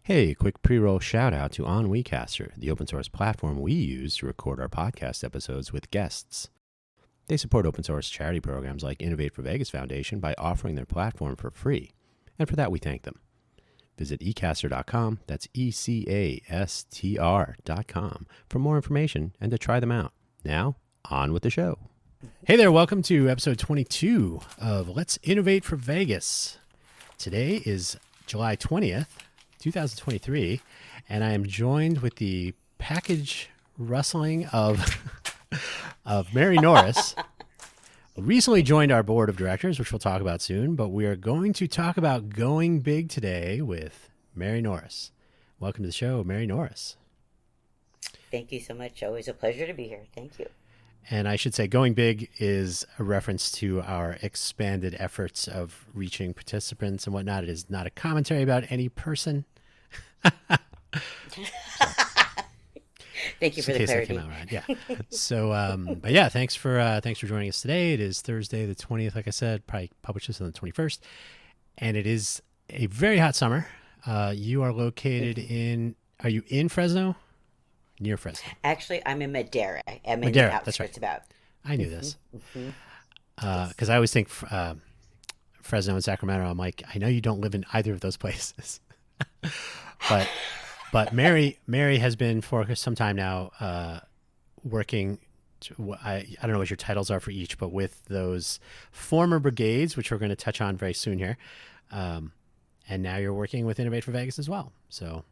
Hey, quick pre-roll shout out to OnWeCaster, the open source platform we use to record our podcast episodes with guests. They support open source charity programs like Innovate for Vegas Foundation by offering their platform for free, and for that we thank them. Visit ecaster.com, that's ECASTR.com, for more information and to try them out. Now, on with the show. Hey there, welcome to episode 22 of Let's Innovate for Vegas. Today is July 20th. 2023, and I am joined with the package rustling of Mary Norris. Recently joined our board of directors, which we'll talk about soon, but we are going to talk about going big today with Mary Norris. Welcome to the show, Mary Norris. Thank you so much. Always a pleasure to be here. Thank you. And I should say going big is a reference to our expanded efforts of reaching participants and whatnot. It is not a commentary about any person. Thank you for the clarity. Right. Yeah. So, but yeah, thanks for joining us today. It is Thursday, the 20th, like I said, probably publish this on the 21st, and it is a very hot summer. You are located are you in Fresno? Near Fresno. Actually, I'm in Madera. I'm in Madera, the outskirts that's right. about. I knew this. Because I always think Fresno and Sacramento, I'm like, I know you don't live in either of those places. But Mary has been for some time now working. I don't know what your titles are for each, but with those former brigades, which we're going to touch on very soon here, and now you're working with Innovate for Vegas as well. So,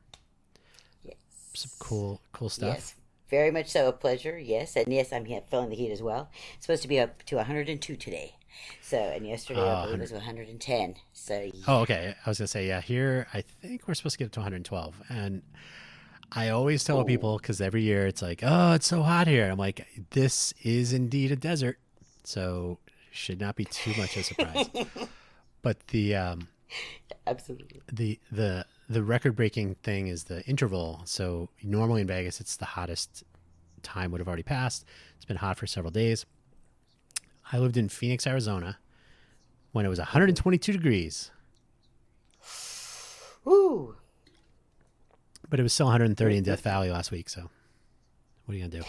yes, some cool stuff. Yes, very much so. A pleasure. Yes, and yes, I'm feeling the heat as well. It's supposed to be up to 102 today. So, and yesterday I believe it was 110. So. Yeah. Oh, okay. I was gonna say, yeah. Here, I think we're supposed to get up to 112, and I always tell people, because every year it's like, oh, it's so hot here. I'm like, this is indeed a desert, so should not be too much of a surprise. But the absolutely the record-breaking thing is the interval. So normally in Vegas, it's the hottest time would have already passed. It's been hot for several days. I lived in Phoenix, Arizona, when it was 122 degrees. Woo! But it was still 130 in Death Valley last week, so what are you going to do?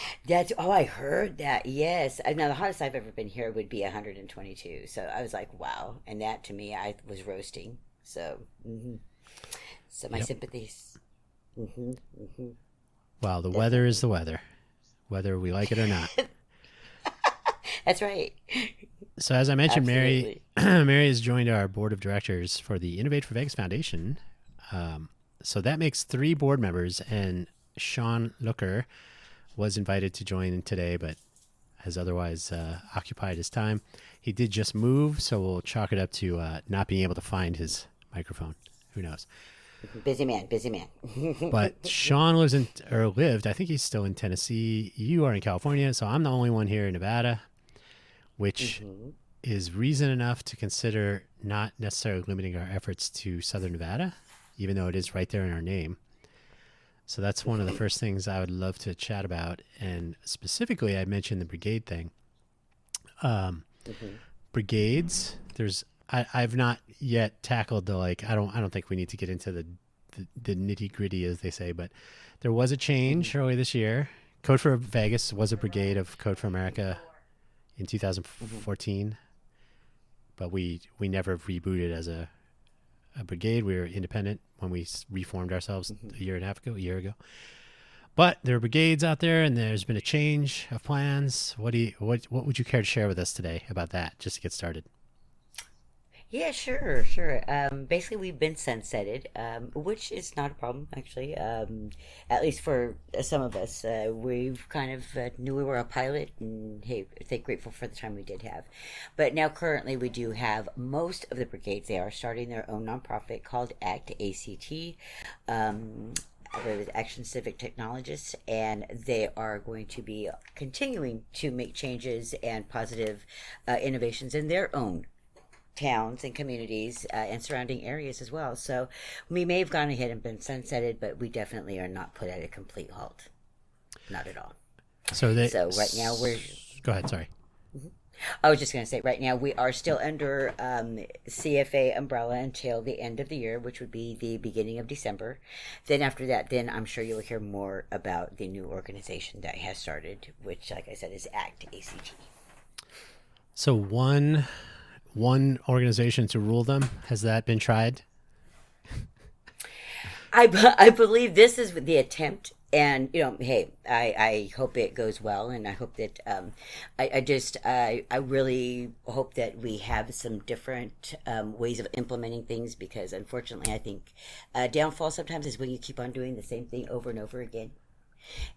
I heard that, yes. Now, the hottest I've ever been here would be 122. So I was like, wow. And that, to me, I was roasting. So, so my sympathies. Well, the weather is the weather, whether we like it or not. That's right. So as I mentioned, Absolutely. Mary has joined our board of directors for the Innovate for Vegas Foundation. So that makes 3 board members, and Sean Looker was invited to join today, but has otherwise occupied his time. He did just move, so we'll chalk it up to not being able to find his microphone. Who knows? Busy man. But Sean lived, I think he's still in Tennessee. You are in California, so I'm the only one here in Nevada, which is reason enough to consider not necessarily limiting our efforts to Southern Nevada, even though it is right there in our name. So that's one of the first things I would love to chat about. And specifically, I mentioned the brigade thing. Brigades, I've not yet tackled the, I don't think we need to get into the nitty gritty, as they say, but there was a change early this year. Code for Vegas was a brigade of Code for America in 2014, but we never rebooted as a brigade. We were independent when we reformed ourselves a year ago. But there are brigades out there, and there's been a change of plans. What would you care to share with us today about that, just to get started? Yeah, sure. Basically, we've been sunsetted, which is not a problem, actually. At least for some of us, we've kind of knew we were a pilot, and hey, grateful for the time we did have. But now, currently, we do have most of the brigades. They are starting their own nonprofit called ACT, ACT. With Action Civic Technologists, and they are going to be continuing to make changes and positive innovations in their own towns and communities and surrounding areas as well. So we may have gone ahead and been sunsetted, but we definitely are not put at a complete halt. Not at all. So right now we're... Go ahead, sorry. I was just going to say, right now we are still under CFA umbrella until the end of the year, which would be the beginning of December. Then after that, then I'm sure you'll hear more about the new organization that has started, which, like I said, is ACT, ACT. So one organization to rule them, has that been tried? I believe this is the attempt, and hey, I hope it goes well, and I hope that I really hope that we have some different ways of implementing things, because unfortunately, I think downfall sometimes is when you keep on doing the same thing over and over again.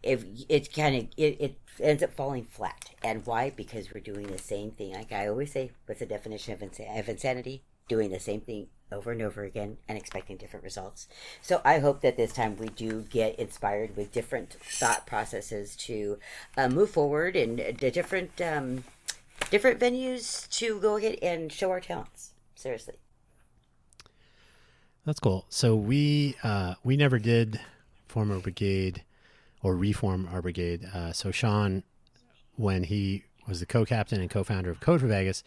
If it kind of it ends up falling flat, and why? Because we're doing the same thing. Like I always say, what's the definition of insanity? Doing the same thing over and over again and expecting different results. So I hope that this time we do get inspired with different thought processes to move forward, and the different venues to go ahead and show our talents. Seriously. That's cool. So we never did form a brigade or reform our brigade. So Sean, when he was the co-captain and co-founder of Code for Vegas,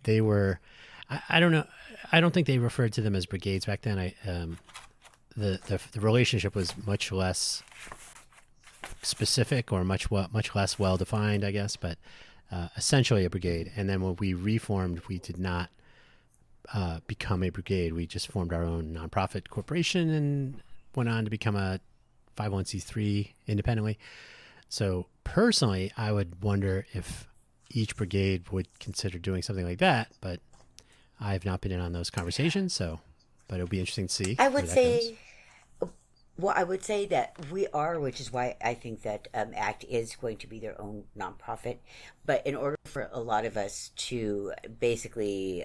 they were, I don't know, I don't think they referred to them as brigades back then. The relationship was much less specific, or much less well defined, I guess, but essentially a brigade. And then when we reformed, we did not become a brigade. We just formed our own nonprofit corporation and went on to become a 501c3 independently. So personally, I would wonder if each brigade would consider doing something like that, but I've not been in on those conversations. But it'll be interesting to see. I would say, well, I would say that we are, which is why I think that ACT is going to be their own nonprofit. But in order for a lot of us to basically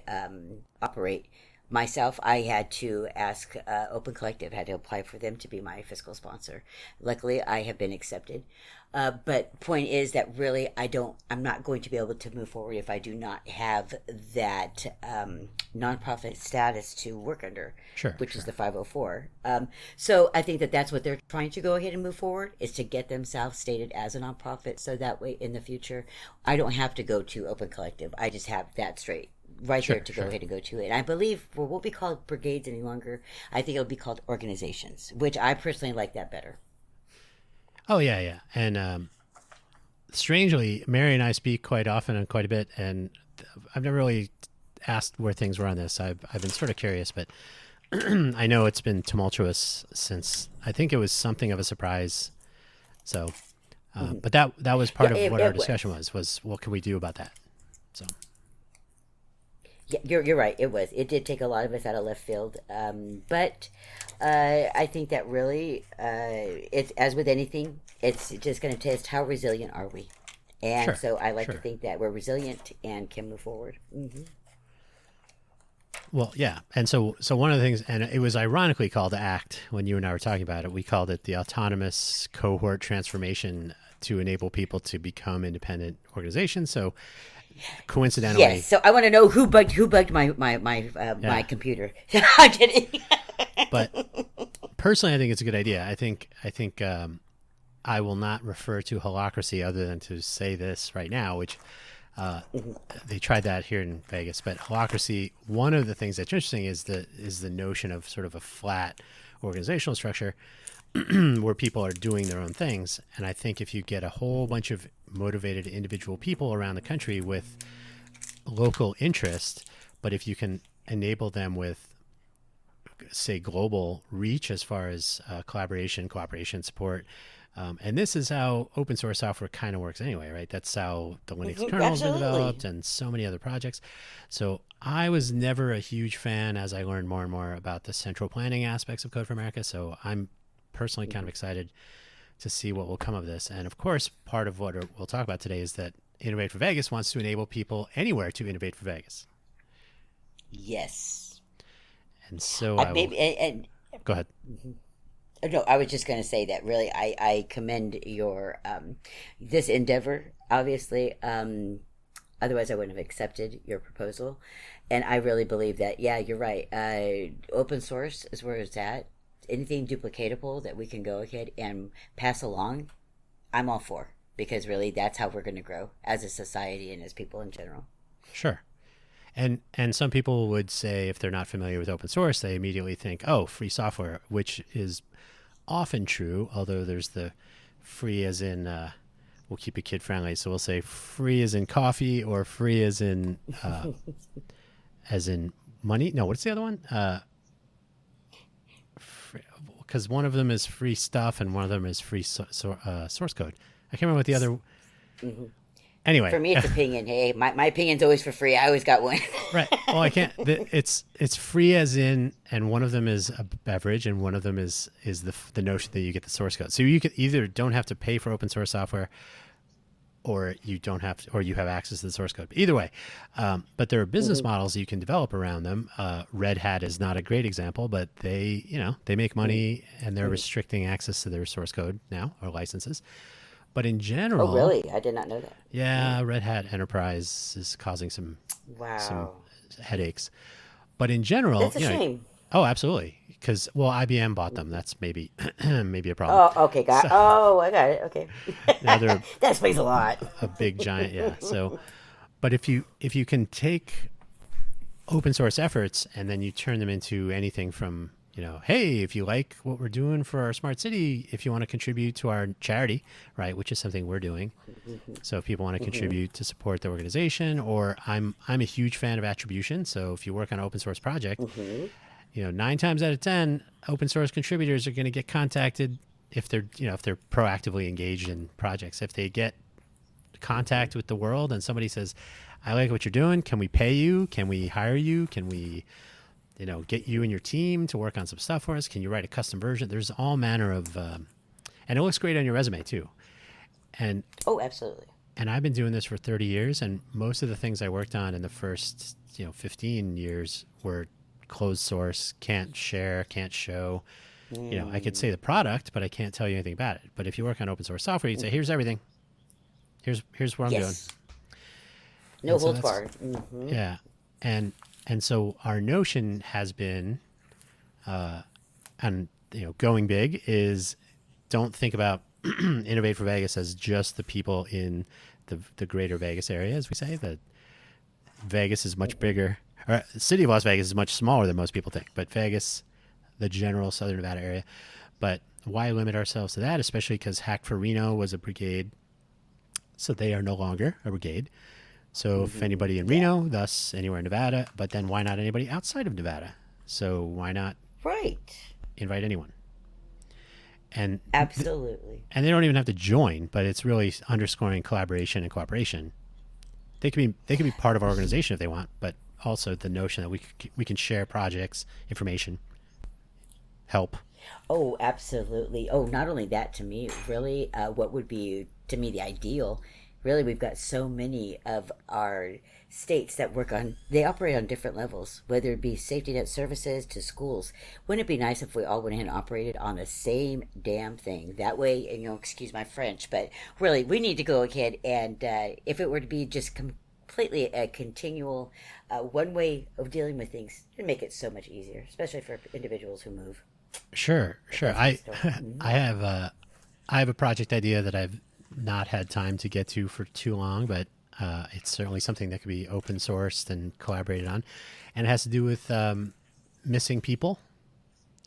operate, myself, I had to ask Open Collective, had to apply for them to be my fiscal sponsor. Luckily, I have been accepted. But point is that really I'm not going to be able to move forward if I do not have that nonprofit status to work under, which is the 504. So I think that that's what they're trying to go ahead and move forward, is to get themselves stated as a nonprofit. So that way in the future, I don't have to go to Open Collective. I just have that straight there to go ahead and go to it. And I believe we won't be called brigades any longer. I think it'll be called organizations, which I personally like that better. Oh, yeah. And strangely, Mary and I speak quite often and quite a bit, and I've never really asked where things were on this. I've been sort of curious, but I know it's been tumultuous since, I think it was something of a surprise. So, but that was part of what our discussion was what can we do about that? So. Yeah, you're right. It did take a lot of us out of left field, but I think that really, it's as with anything, it's just going to test how resilient are we, and so I like to think that we're resilient and can move forward. Mm-hmm. Well, yeah, and so one of the things, and it was ironically called ACT when you and I were talking about it. We called it the Autonomous Cohort Transformation to enable people to become independent organizations. So. Coincidentally, yes. So I want to know who bugged my computer. I'm kidding. But personally, I think it's a good idea. I think I will not refer to holacracy other than to say this right now, which they tried that here in Vegas. But holacracy, one of the things that's interesting is the notion of sort of a flat organizational structure where people are doing their own things. And I think if you get a whole bunch of motivated individual people around the country with local interest, but if you can enable them with, say, global reach as far as collaboration, cooperation, support, and this is how open source software kind of works anyway, right? That's how the Linux kernel has been developed and so many other projects. So I was never a huge fan as I learned more and more about the central planning aspects of Code for America. So I'm personally kind of excited to see what will come of this. And of course, part of what we'll talk about today is that Innovate for Vegas wants to enable people anywhere to innovate for Vegas. Yes. And so go ahead. No, I was just going to say that really I commend your this endeavor, obviously. Otherwise, I wouldn't have accepted your proposal. And I really believe that, yeah, you're right. Open source is where it's at. Anything duplicatable that we can go ahead and pass along, I'm all for. because really that's how we're going to grow as a society and as people in general. Sure. And some people would say, if they're not familiar with open source, they immediately think, oh, free software, which is often true, although there's the free as in, we'll keep it kid friendly. So we'll say free as in coffee, or free as in money. No, what's the other one? Because one of them is free stuff and one of them is free source code. I can't remember what the other. Mm-hmm. Anyway, for me, it's opinion. Hey, my opinion's always for free. I always got one. Right. Well, I can't. It's free as in, and one of them is a beverage, and one of them is the notion that you get the source code. So you could either don't have to pay for open source software, or you don't have to, or you have access to the source code. Either way, but there are business models you can develop around them. Red Hat is not a great example, but they make money and they're restricting access to their source code now, or licenses. But in general, oh really? I did not know that. Yeah, Red Hat Enterprise is causing some headaches. But in general, that's a shame. Oh, absolutely. Because IBM bought them. That's maybe a problem. Oh, okay, got. So, I got it. Okay. Now that explains a lot. A big giant, yeah. So, but if you can take open source efforts and then you turn them into anything from, hey, if you like what we're doing for our smart city, if you want to contribute to our charity, right, which is something we're doing. So if people want to contribute to support the organization, or I'm a huge fan of attribution. So if you work on an open source project, 9 times out of 10, open source contributors are going to get contacted if they're proactively engaged in projects. If they get contact with the world and somebody says, I like what you're doing. Can we pay you? Can we hire you? Can we get you and your team to work on some stuff for us? Can you write a custom version? There's all manner of, and it looks great on your resume too. And oh, absolutely. And I've been doing this for 30 years, and most of the things I worked on in the first, 15 years were closed source, can't share, can't show. I could say the product, but I can't tell you anything about it. But if you work on open source software, you'd say, here's everything. Here's what I'm doing. No holds barred. Yeah. And so our notion has been, going big is, don't think about Innovate for Vegas as just the people in the greater Vegas area, as we say. That Vegas is much bigger. Or the city of Las Vegas is much smaller than most people think. But Vegas, the general Southern Nevada area. But why limit ourselves to that? Especially because Hack for Reno was a brigade, so they are no longer a brigade. So if anybody in Reno, thus anywhere in Nevada, but then why not anybody outside of Nevada? So why not invite anyone? And absolutely. And they don't even have to join, but it's really underscoring collaboration and cooperation. They could be part of our organization if they want, but also the notion that we can share projects, information, help. Oh, absolutely. Oh, not only that, to me, really, what would be, to me, the ideal. Really, we've got so many of our states that they operate on different levels, whether it be safety net services to schools. Wouldn't it be nice if we all went in and operated on the same damn thing? That way, excuse my French, but really, we need to go ahead and, if it were to be just completely a continual one way of dealing with things, it'd make it so much easier, especially for individuals who move. Sure. I have a project idea that I've not had time to get to for too long, but it's certainly something that could be open sourced and collaborated on, and it has to do with missing people,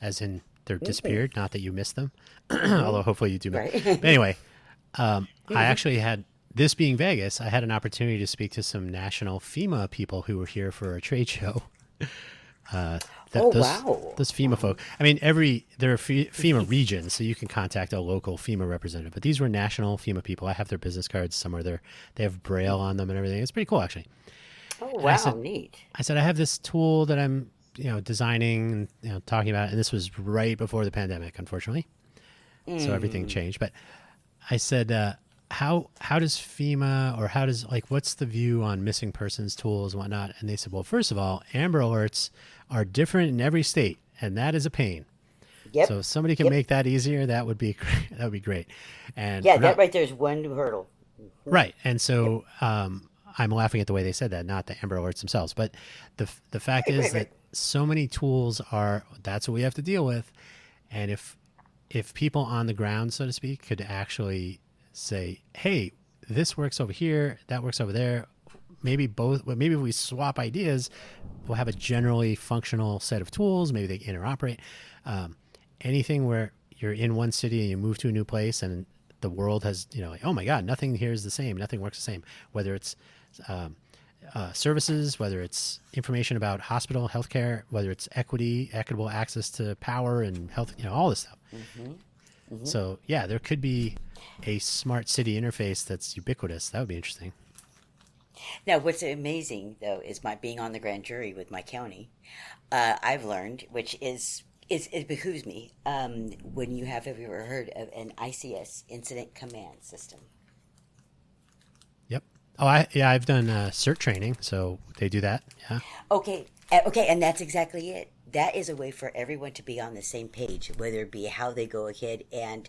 as in they're disappeared, not that you miss them, although hopefully you do. Right. But anyway, I actually had, this being Vegas, I had an opportunity to speak to some national FEMA people who were here for a trade show. Those FEMA folk. I mean, there are FEMA regions, so you can contact a local FEMA representative. But these were national FEMA people. I have their business cards somewhere there. They have Braille on them and everything. It's pretty cool, actually. Oh, wow, neat. I said, I have this tool that I'm, designing and, talking about. And this was right before the pandemic, unfortunately. So everything changed. But I said, how does FEMA, or what's the view on missing persons tools and whatnot? And they said, well, first of all, Amber Alerts are different in every state, and that is a pain. Yep. So if somebody can make that easier, that would be great. And that right there is one hurdle. Right. And so I'm laughing at the way they said that, not the Amber Alerts themselves. But the fact is that so many tools that's what we have to deal with. And if people on the ground, so to speak, could actually say, hey, this works over here, that works over there. Maybe both. Maybe if we swap ideas, we'll have a generally functional set of tools. Maybe they interoperate. Anything where you're in one city and you move to a new place and the world has, like, oh my God, nothing here is the same. Nothing works the same. Whether it's services, whether it's information about hospital, healthcare, whether it's equitable access to power and health, all this stuff. So yeah, there could be a smart city interface that's ubiquitous. That would be interesting. Now, what's amazing though is my being on the grand jury with my county. I've learned, which is it behooves me, when have you ever heard of an ICS, Incident Command System? Yep. Oh, I've done CERT training, so they do that. Yeah. Okay, and that's exactly it. That is a way for everyone to be on the same page, whether it be how they go ahead and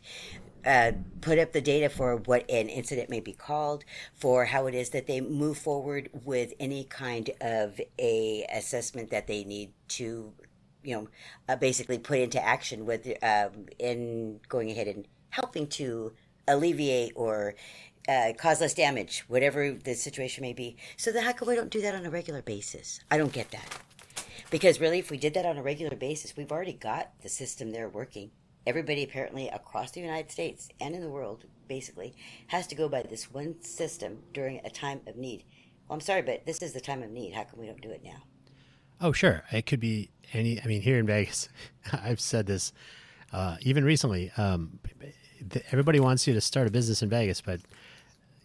put up the data for what an incident may be called, for how it is that they move forward with any kind of a assessment that they need to, basically put into action with in going ahead and helping to alleviate or cause less damage, whatever the situation may be. So how come we don't do that on a regular basis? I don't get that. Because really, if we did that on a regular basis, we've already got the system there working. Everybody apparently across the United States and in the world, basically, has to go by this one system during a time of need. Well, I'm sorry, but this is the time of need. How come we don't do it now? Oh, sure. It could be here in Vegas, I've said this even recently. Everybody wants you to start a business in Vegas, but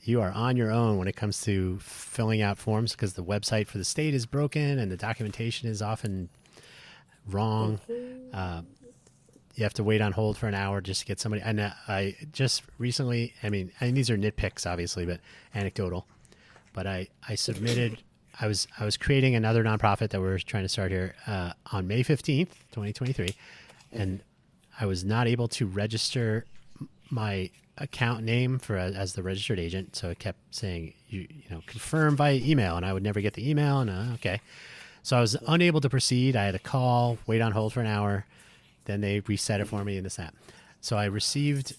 you are on your own when it comes to filling out forms because the website for the state is broken and the documentation is often wrong. You have to wait on hold for an hour just to get somebody. And I just recently, and these are nitpicks, obviously, but anecdotal. But I submitted. I was creating another nonprofit that we're trying to start here on May 15th, 2023, and I was not able to register my account name as the registered agent. So it kept saying, confirm via email, and I would never get the email. And okay. So I was unable to proceed. I had to call, wait on hold for an hour. Then they reset it for me and this, that. So I received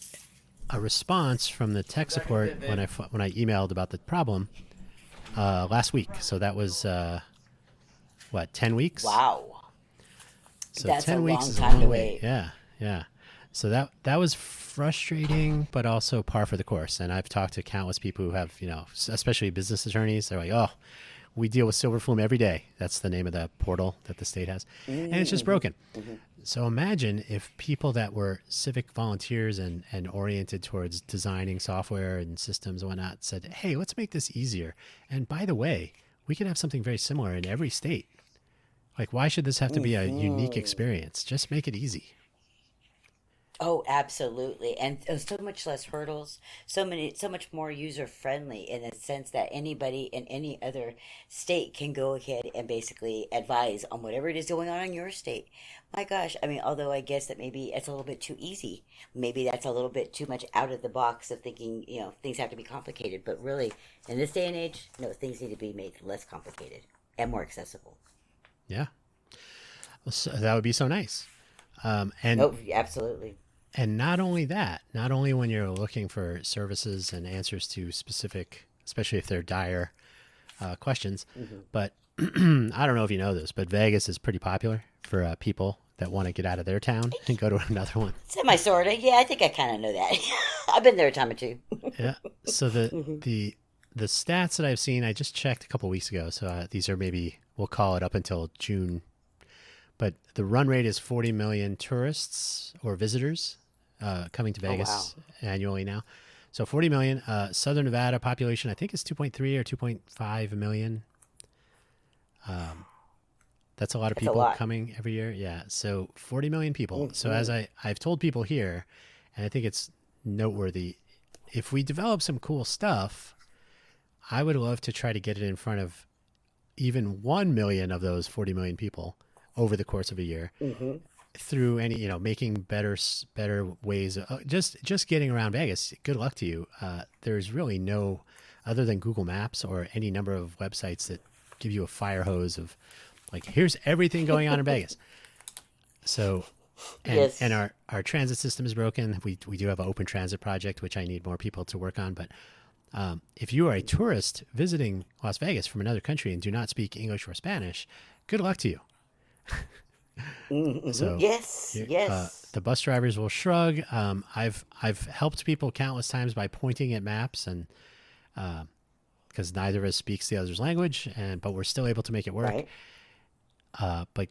a response from the tech support when I emailed about the problem last week. So that was, 10 weeks? Wow. So that's 10 a weeks long is a time long to wait. wait. Yeah. So that was frustrating, but also par for the course. And I've talked to countless people who have, especially business attorneys. They're like, oh, we deal with silver flume every day. That's the name of the portal that the state has. And it's just broken. So imagine if people that were civic volunteers and oriented towards designing software and systems and whatnot said, hey, let's make this easier. And by the way, we can have something very similar in every state. Like, why should this have to be a unique experience? Just make it easy. Oh, absolutely. And so much less hurdles, so much more user friendly in the sense that anybody in any other state can go ahead and basically advise on whatever it is going on in your state. My gosh, although I guess that maybe it's a little bit too easy. Maybe that's a little bit too much out of the box of thinking, things have to be complicated. But really, in this day and age, no, things need to be made less complicated and more accessible. Yeah. So that would be so nice. Oh, absolutely. And not only that, not only when you're looking for services and answers to specific, especially if they're dire questions, but I don't know if you know this, but Vegas is pretty popular for people that want to get out of their town and go to another one. Semi-sorta. Yeah, I think I kind of know that. I've been there a time or two. Yeah. So the stats that I've seen, I just checked a couple weeks ago. So these are maybe, we'll call it up until June. But the run rate is 40 million tourists or visitors coming to Vegas annually now. So 40 million. Southern Nevada population, I think, is 2.3 or 2.5 million. That's a lot of people coming every year. Yeah. So 40 million people. So as I've told people here, and I think it's noteworthy, if we develop some cool stuff, I would love to try to get it in front of even 1 million of those 40 million people over the course of a year through any, making better ways, just getting around Vegas. Good luck to you. There's really no, other than Google Maps or any number of websites that give you a fire hose of like, here's everything going on in Vegas. So and Yes. our transit system is broken. We do have an open transit project, which I need more people to work on. But if you are a tourist visiting Las Vegas from another country and do not speak English or Spanish, good luck to you. Mm-hmm. So Yes. Yes. the bus drivers will shrug. I've helped people countless times by pointing at maps, and because neither of us speaks the other's language, but we're still able to make it work. Right. But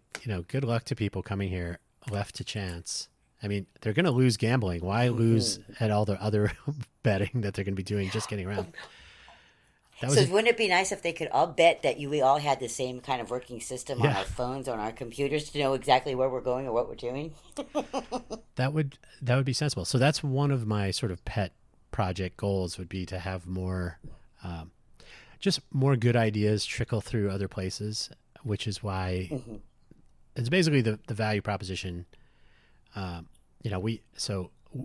good luck to people coming here left to chance. I mean, they're going to lose gambling. Why lose Mm-hmm. at all the other betting that they're going to be doing just getting around? That was So it. wouldn't it be nice if they could all bet that we all had the same kind of working system on Yeah, our phones, on our computers to know exactly where we're going or what we're doing? that would be sensible. So that's one of my sort of pet project goals would be to have more, um, just more good ideas trickle through other places, which is why Hmm. it's basically the value proposition.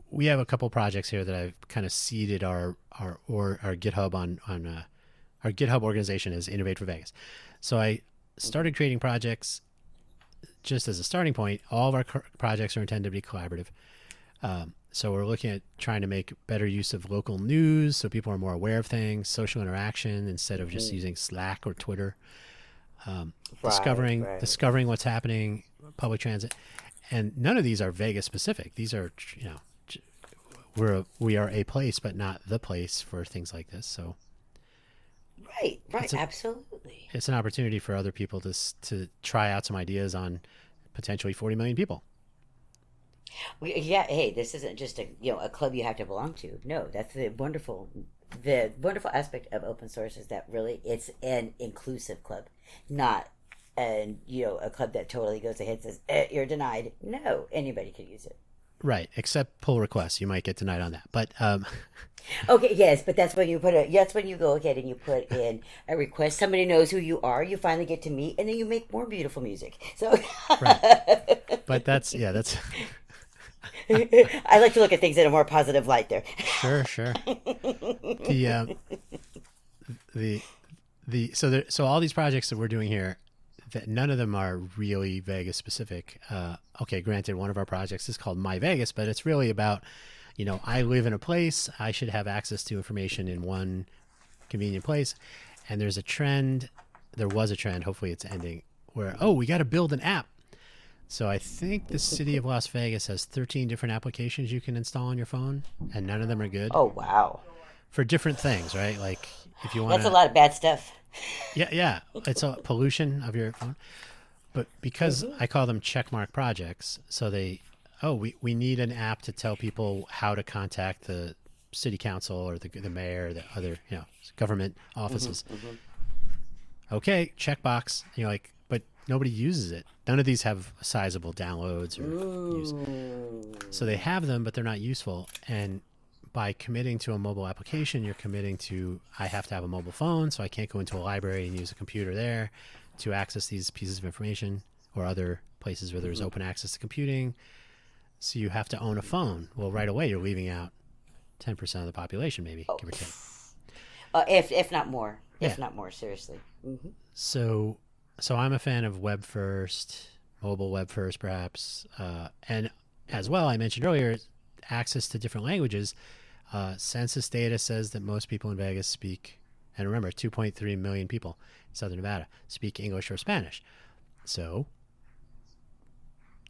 We have a couple projects here that I've kind of seeded our GitHub on our GitHub organization is Innovate for Vegas. So I started creating projects just as a starting point. All of our projects are intended to be collaborative. So we're looking at trying to make better use of local news so people are more aware of things, social interaction instead of just using Slack or Twitter. Right, right. Discovering what's happening, public transit, and none of these are Vegas specific. These are we are a place, but not the place for things like this. So Right, right, it's a absolutely. it's an opportunity for other people to try out some ideas on potentially 40 million people. Yeah, hey, this isn't just a club you have to belong to. No, that's the wonderful aspect of open source is that really it's an inclusive club, not a club that totally goes ahead and says you're denied. No, anybody can use it. Right, except pull requests. You might get denied on that. But Okay, yes, but that's when you go ahead and you put in a request. Somebody knows who you are. You finally get to meet, and then you make more beautiful music. So right. But that's I like to look at things in a more positive light there. sure, sure. The the so all these projects that we're doing here, that none of them are really Vegas specific. Okay, granted, one of our projects is called My Vegas, but it's really about, I live in a place, I should have access to information in one convenient place. And there was a trend, hopefully it's ending, where, we got to build an app. So I think the city of Las Vegas has 13 different applications you can install on your phone, and none of them are good Oh wow, for different things, right? Like if you want that's a to, lot of bad stuff. yeah, it's a pollution of your phone. But because I call them checkmark projects, so we need an app to tell people how to contact the city council or the mayor, or the other, government offices. Okay, checkbox. You're like, but nobody uses it. None of these have sizable downloads or use. Ooh. So they have them, but they're not useful. And by committing to a mobile application, you're committing to, I have to have a mobile phone, so I can't go into a library and use a computer there to access these pieces of information, or other places where there's open access to computing. So you have to own a phone. Well, right away, you're leaving out 10% of the population, maybe, Oh, give or take. if not more, Yeah. if not more, seriously. So I'm a fan of web first, mobile web first, perhaps. And as well, I mentioned earlier, access to different languages. Census data says that most people in Vegas speak, and remember, 2.3 million people in Southern Nevada speak English or Spanish. So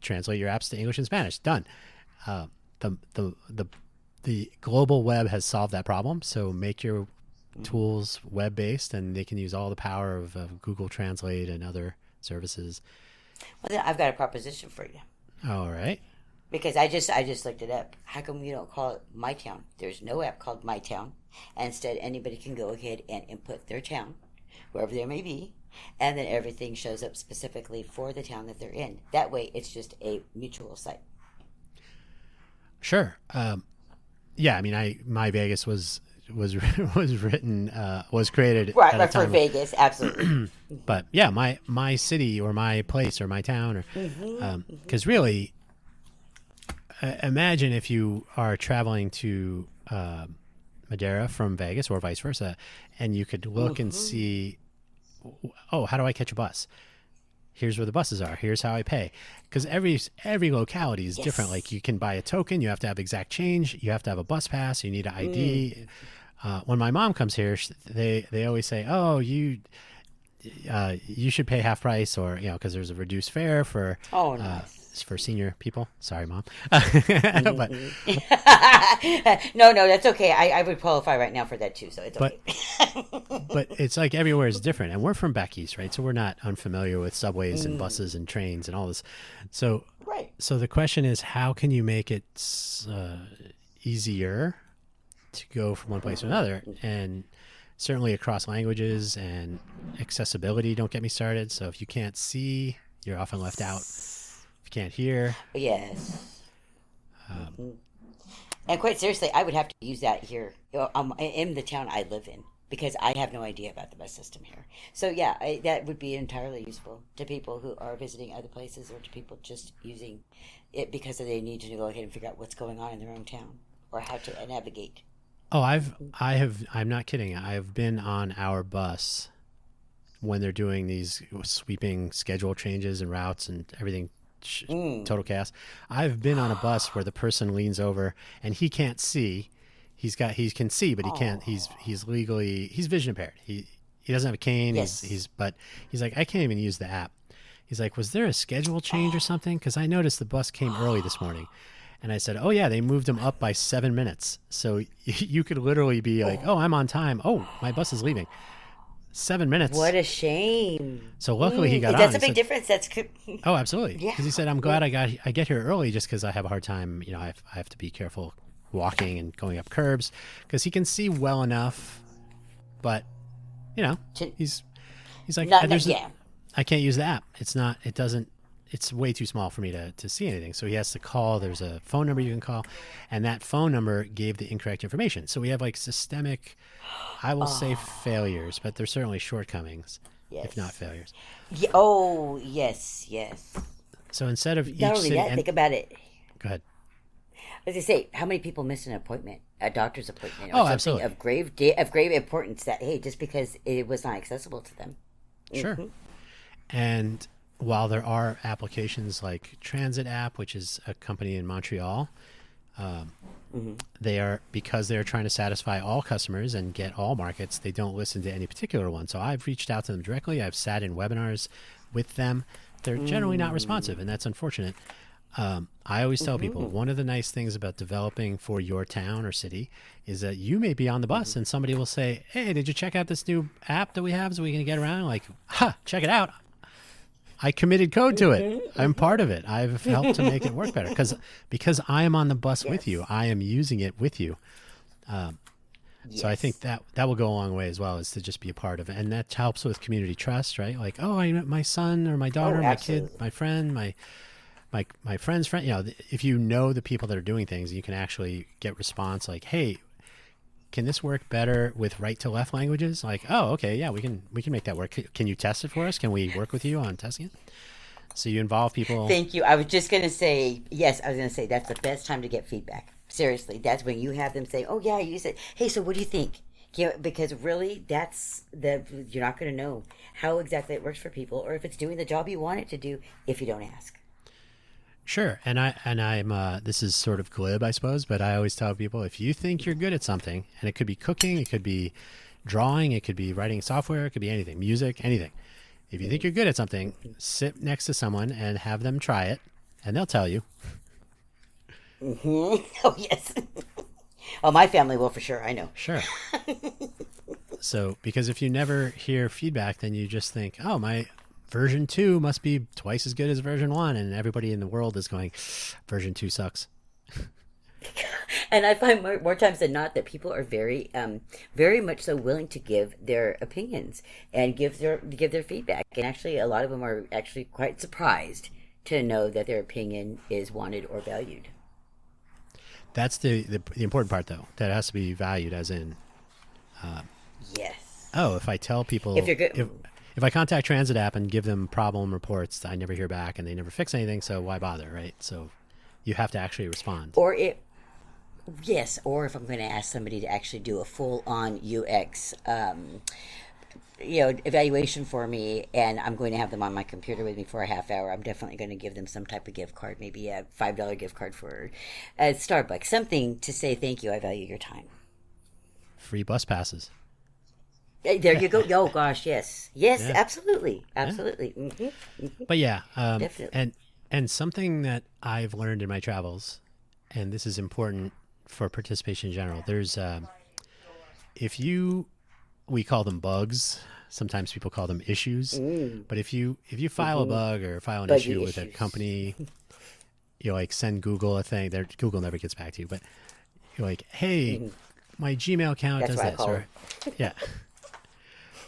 translate your apps to English and Spanish. Done. The the global web has solved that problem. So make your tools web based, and they can use all the power of Google Translate and other services. Well, then I've got a proposition for you All right. because I just looked it up. How come you don't call it My Town? There's no app called My Town. Instead, anybody can go ahead and input their town, wherever they may be, and then everything shows up specifically for the town that they're in. That way, it's just a mutual site. Sure. Yeah. I mean, My Vegas was was created Right, at a right for time. Vegas, absolutely. But yeah, my city or my place or my town, or because really, imagine if you are traveling to Madeira from Vegas or vice versa, and you could look and see, how do I catch a bus? here's where the buses are. Here's how I pay. Because every locality is different. Like you can buy a token. You have to have exact change. You have to have a bus pass. You need an ID. When my mom comes here, they always say, "Oh, you should pay half price," or because there's a reduced fare for for senior people. Sorry, Mom. But no, that's okay. I would qualify right now for that too, so it's okay. But it's like everywhere is different, and we're from back east, right? So we're not unfamiliar with subways and buses and trains and all this. So So the question is, how can you make it easier to go from one place to another? And certainly across languages and accessibility. Don't get me started. So if you can't see, you're often left out. If you can't hear, yes. And quite seriously, I would have to use that here in the town I live in, because I have no idea about the bus system here. So yeah, that would be entirely useful to people who are visiting other places, or to people just using it because they need to go ahead and figure out what's going on in their own town or how to navigate. Oh, I'm not kidding. I've been on our bus when they're doing these sweeping schedule changes and routes and everything. Total chaos. I've been on a bus where the person leans over and he can't see. He can see, but he can't. He's vision impaired. He doesn't have a cane. Yes. He's like, I can't even use the app. He's like, was there a schedule change or something? Because I noticed the bus came early this morning. And I said, oh yeah, they moved him up by 7 minutes. So you could literally be like, oh, I'm on time. Oh, my bus is leaving. 7 minminutes. What a shame. So luckily he got on. That's a big difference. That's Oh, absolutely. Yeah. Because he said, I'm glad I get here early, just because I have a hard time. I have to be careful walking and going up curbs, because he can see well enough, but he's like, I can't use the app. It's way too small for me to see anything. So he has to call. There's a phone number you can call, and that phone number gave the incorrect information. So we have like systemic, I will say failures, but there's certainly shortcomings, if not failures. Yeah. Oh, yes. So instead of each not only city, that, think about it. Go ahead. As I say, how many people miss an appointment, a doctor's appointment, or something absolutely. of grave importance that, hey, just because it was not accessible to them. Sure. And while there are applications like Transit App, which is a company in Montreal, because they're trying to satisfy all customers and get all markets, they don't listen to any particular one. So I've reached out to them directly. I've sat in webinars with them. They're generally not responsive, and that's unfortunate. I always tell people, one of the nice things about developing for your town or city is that you may be on the bus and somebody will say, hey, did you check out this new app that we have so we can get around? Like, check it out. I committed code to it. I'm part of it. I've helped to make it work better because I am on the bus with you. I am using it with you. So I think that will go a long way as well, is to just be a part of it. And that helps with community trust, right? Like, I met my son or my daughter, my kid, my friend, my friend's friend. If you know the people that are doing things, you can actually get response like, hey, can this work better with right to left languages? Like, oh, okay, yeah, we can make that work. Can you test it for us? Can we work with you on testing it? So you involve people. Thank you. I was just going to say, yes, I was going to say that's the best time to get feedback. Seriously, that's when you have them say, oh yeah, I use it. Hey, so what do you think? Because really, you're not going to know how exactly it works for people, or if it's doing the job you want it to do, if you don't ask. Sure. And I'm this is sort of glib, I suppose, but I always tell people, if you think you're good at something, and it could be cooking, it could be drawing, it could be writing software, it could be anything, music, anything. If you think you're good at something, sit next to someone and have them try it, and they'll tell you. Oh, yes. Oh, my family will for sure. I know. Sure. So, because if you never hear feedback, then you just think, oh, my version 2 must be twice as good as version 1, and everybody in the world is going, version 2 sucks. And I find more times than not that people are very, very much so willing to give their opinions and give their feedback. And actually, a lot of them are actually quite surprised to know that their opinion is wanted or valued. That's the important part, though. That has to be valued, as in, yes. Oh, if I tell people, if you're good. If I contact Transit App and give them problem reports, I never hear back and they never fix anything, so why bother, right? So you have to actually respond. Or if I'm going to ask somebody to actually do a full-on UX evaluation for me, and I'm going to have them on my computer with me for a half hour, I'm definitely going to give them some type of gift card, maybe a $5 gift card for Starbucks, something to say thank you. I value your time. Free bus passes. There you go. Oh gosh, yes, yes, Yeah. absolutely, Yeah. absolutely. Hmm. But yeah, Definitely. and something that I've learned in my travels, and this is important for participation in general. There's if you we call them bugs. Sometimes people call them issues. Mm. But if you file a bug or file an issue Buggy with a issues. company, you like send Google a thing. Google never gets back to you, but you're like, hey, Hmm. my Gmail account That's does what I this, call or them. yeah.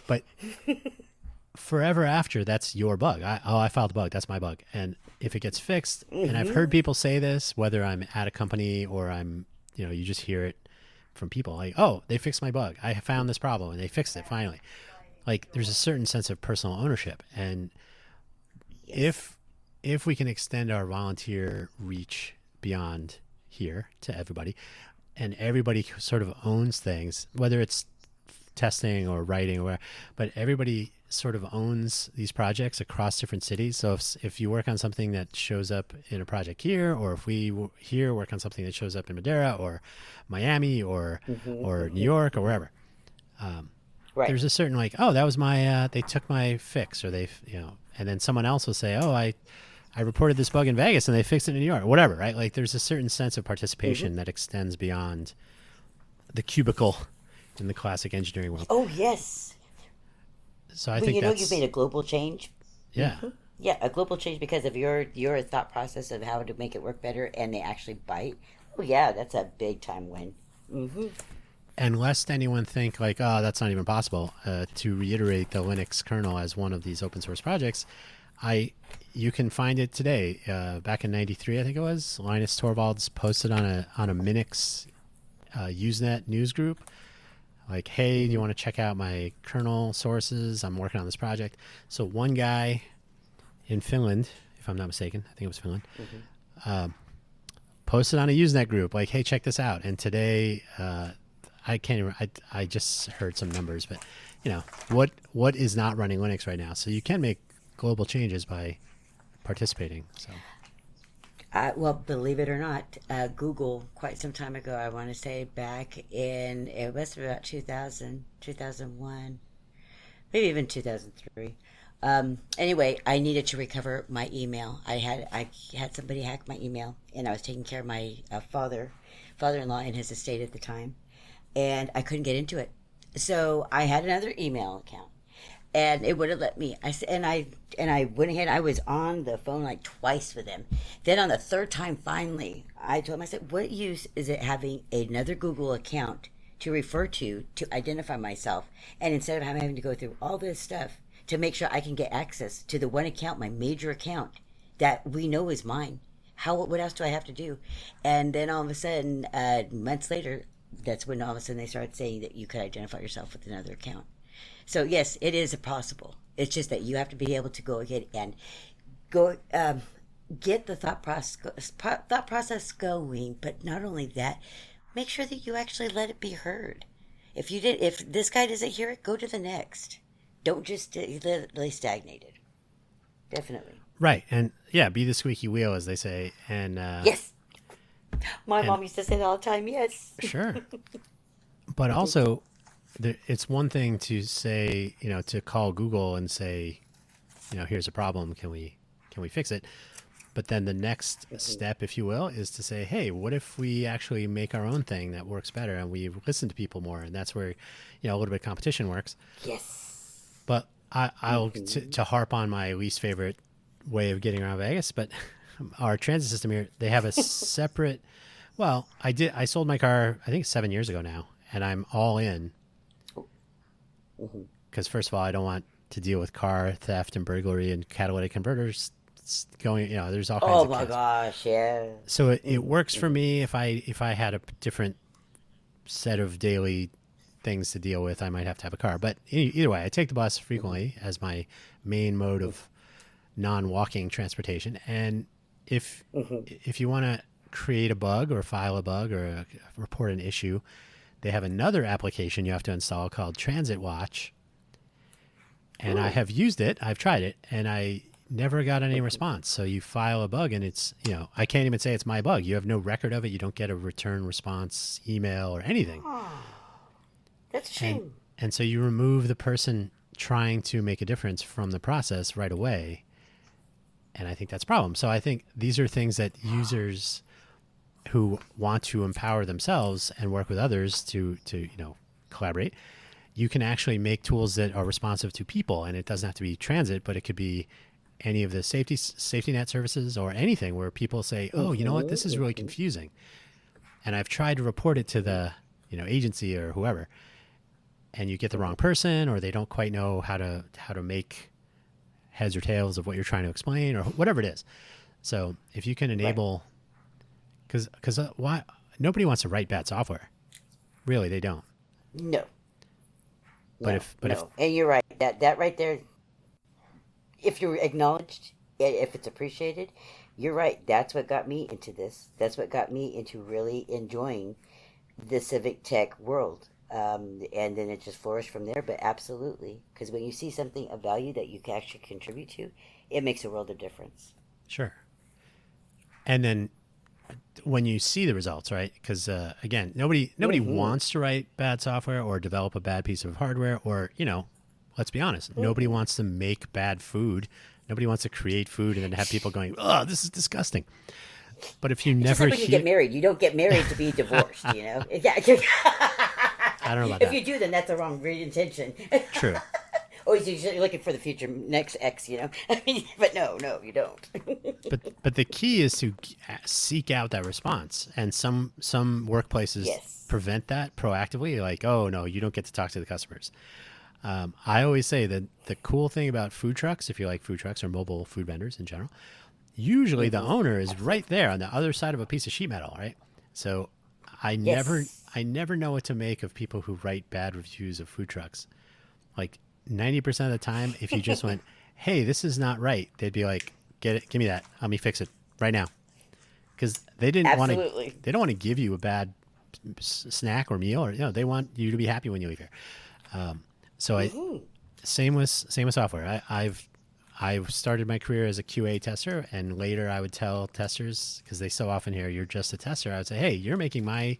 But forever after, that's your bug. I filed a bug. That's my bug. And if it gets fixed, and I've heard people say this, whether I'm at a company or you just hear it from people like, oh, they fixed my bug. I found this problem and they fixed it finally. Like there's a certain sense of personal ownership. And Yes. if if we can extend our volunteer reach beyond here to everybody, and everybody sort of owns things, whether it's testing or writing or whatever, but everybody sort of owns these projects across different cities. So if you work on something that shows up in a project here, or if we here work on something that shows up in Madeira or Miami or New York or wherever, Right. there's a certain like, oh, that was my they took my fix, or they and then someone else will say, oh, I reported this bug in Vegas and they fixed it in New York, or whatever, right? Like there's a certain sense of Hmm. participation that extends beyond the cubicle in the classic engineering world. Oh yes. So I Well, think you've made that's a global change. yeah. Yeah, a global change because of your thought process of how to make it work better, and they actually bite. Oh yeah, that's a big time win. Hmm. And lest anyone think like, oh, that's not even possible. To reiterate the Linux kernel as one of these open source projects, I you can find it today. Back in '93, I think it was. Linus Torvalds posted on a Minix Usenet news group, like, hey, do you Hmm. want to check out my kernel sources? I'm working on this project. So one guy in Finland, if I'm not mistaken, I think it was Finland, Hmm. posted on a Usenet group, like, hey, check this out. And today, I can't even, I just heard some numbers, but what is not running Linux right now? So you can make global changes by participating. So Well, believe it or not, Google quite some time ago, I want to say back in it was about 2000, 2001, maybe even 2003. Anyway, I needed to recover my email. I had somebody hack my email, and I was taking care of my father-in-law in his estate at the time, and I couldn't get into it. So I had another email account, and it wouldn't let me. I went ahead. I was on the phone like twice with him. Then on the third time, finally, I told him. I said, "What use is it having another Google account to refer to identify myself? And instead of having to go through all this stuff to make sure I can get access to the one account, my major account that we know is mine, what else do I have to do?" And then all of a sudden, months later, that's when all of a sudden they started saying that you could identify yourself with another account. So yes, it is possible. It's just that you have to be able to go ahead and go get the thought process going. But not only that, make sure that you actually let it be heard. If this guy doesn't hear it, go to the next. Don't just let it lay stagnated. Definitely. right, and yeah, be the squeaky wheel, as they say, Yes, my and mom used to say that all the time. Yes. sure, but also it's one thing to say, to call Google and say, here's a problem. Can we fix it? But then the next step, if you will, is to say, hey, what if we actually make our own thing that works better and we listen to people more? And that's where, a little bit of competition works. Yes. But I'll to harp on my least favorite way of getting around Vegas, but our transit system here, they have a separate. Well, I sold my car, I think 7 years ago now, and I'm all in Hmm. because first of all, I don't want to deal with car theft and burglary and catalytic converters going. There's all kinds Oh of my chaos. gosh, yeah. So it Hmm. works for me if I had a different set of daily things to deal with. I might have to have a car, but either way, I take the bus frequently as my main mode of non-walking transportation. And if Hmm. if you want to create a bug or file a bug or report an issue, they have another application you have to install called Transit Watch, And I have used it. I've tried it, and I never got any response. So you file a bug, and it's, I can't even say it's my bug. You have no record of it. You don't get a return response email or anything. That's a And shame. and so you remove the person trying to make a difference from the process right away. And I think that's a problem. So I think these are things that users who want to empower themselves and work with others to collaborate, you can actually make tools that are responsive to people, and it doesn't have to be transit, but it could be any of the safety net services or anything where people say, oh, you know what, this is really confusing, and I've tried to report it to the agency or whoever, and you get the wrong person, or they don't quite know how to make heads or tails of what you're trying to explain, or whatever it is. So if you can enable, because why nobody wants to write bad software, really, they don't. No. But No, if no. And you're right. That right there, if you're acknowledged, if it's appreciated, you're right. That's what got me into this. That's what got me into really enjoying the civic tech world. And then it just flourished from there. But absolutely, because when you see something of value that you can actually contribute to, it makes a world of difference. sure. And then when you see the results, right? Because again, nobody wants to write bad software or develop a bad piece of hardware, or let's be honest, nobody wants to make bad food. Nobody wants to create food and then have people going, "Oh, this is disgusting." But if you It's just never like when you get married, you don't get married to be divorced. Yeah. I don't know about If that. you do, then that's the wrong intention. True. Oh, you're looking for the future next ex, but no, you don't. But the key is to seek out that response, and some workplaces Yes. prevent that proactively, like, oh no, you don't get to talk to the customers. I always say that the cool thing about food trucks, if you like food trucks or mobile food vendors in general, usually the owner is right there on the other side of a piece of sheet metal, right? So I never know what to make of people who write bad reviews of food trucks. Like 90% of the time, if you just went, hey, this is not right, they'd be like, get it, give me that, let me fix it right now. Because they didn't want to, Absolutely. they don't want to give you a bad snack or meal, or they want you to be happy when you leave here. So same with software. I've started my career as a QA tester, and later I would tell testers, because they so often hear you're just a tester, I would say, hey, you're making my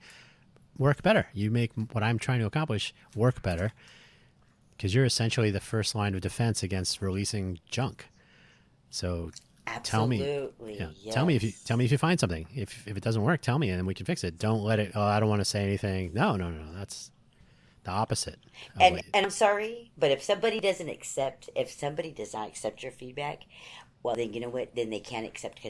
work better. You make what I'm trying to accomplish work better, because you're essentially the first line of defense against releasing junk. So tell me, Absolutely. tell me if Yes. you find something. If it doesn't work, tell me, and we can fix it. Don't let it. Oh, I don't want to say anything. No. That's the opposite. Of And what and I'm sorry, but if somebody does not accept your feedback, well, then you know what? Then they can't accept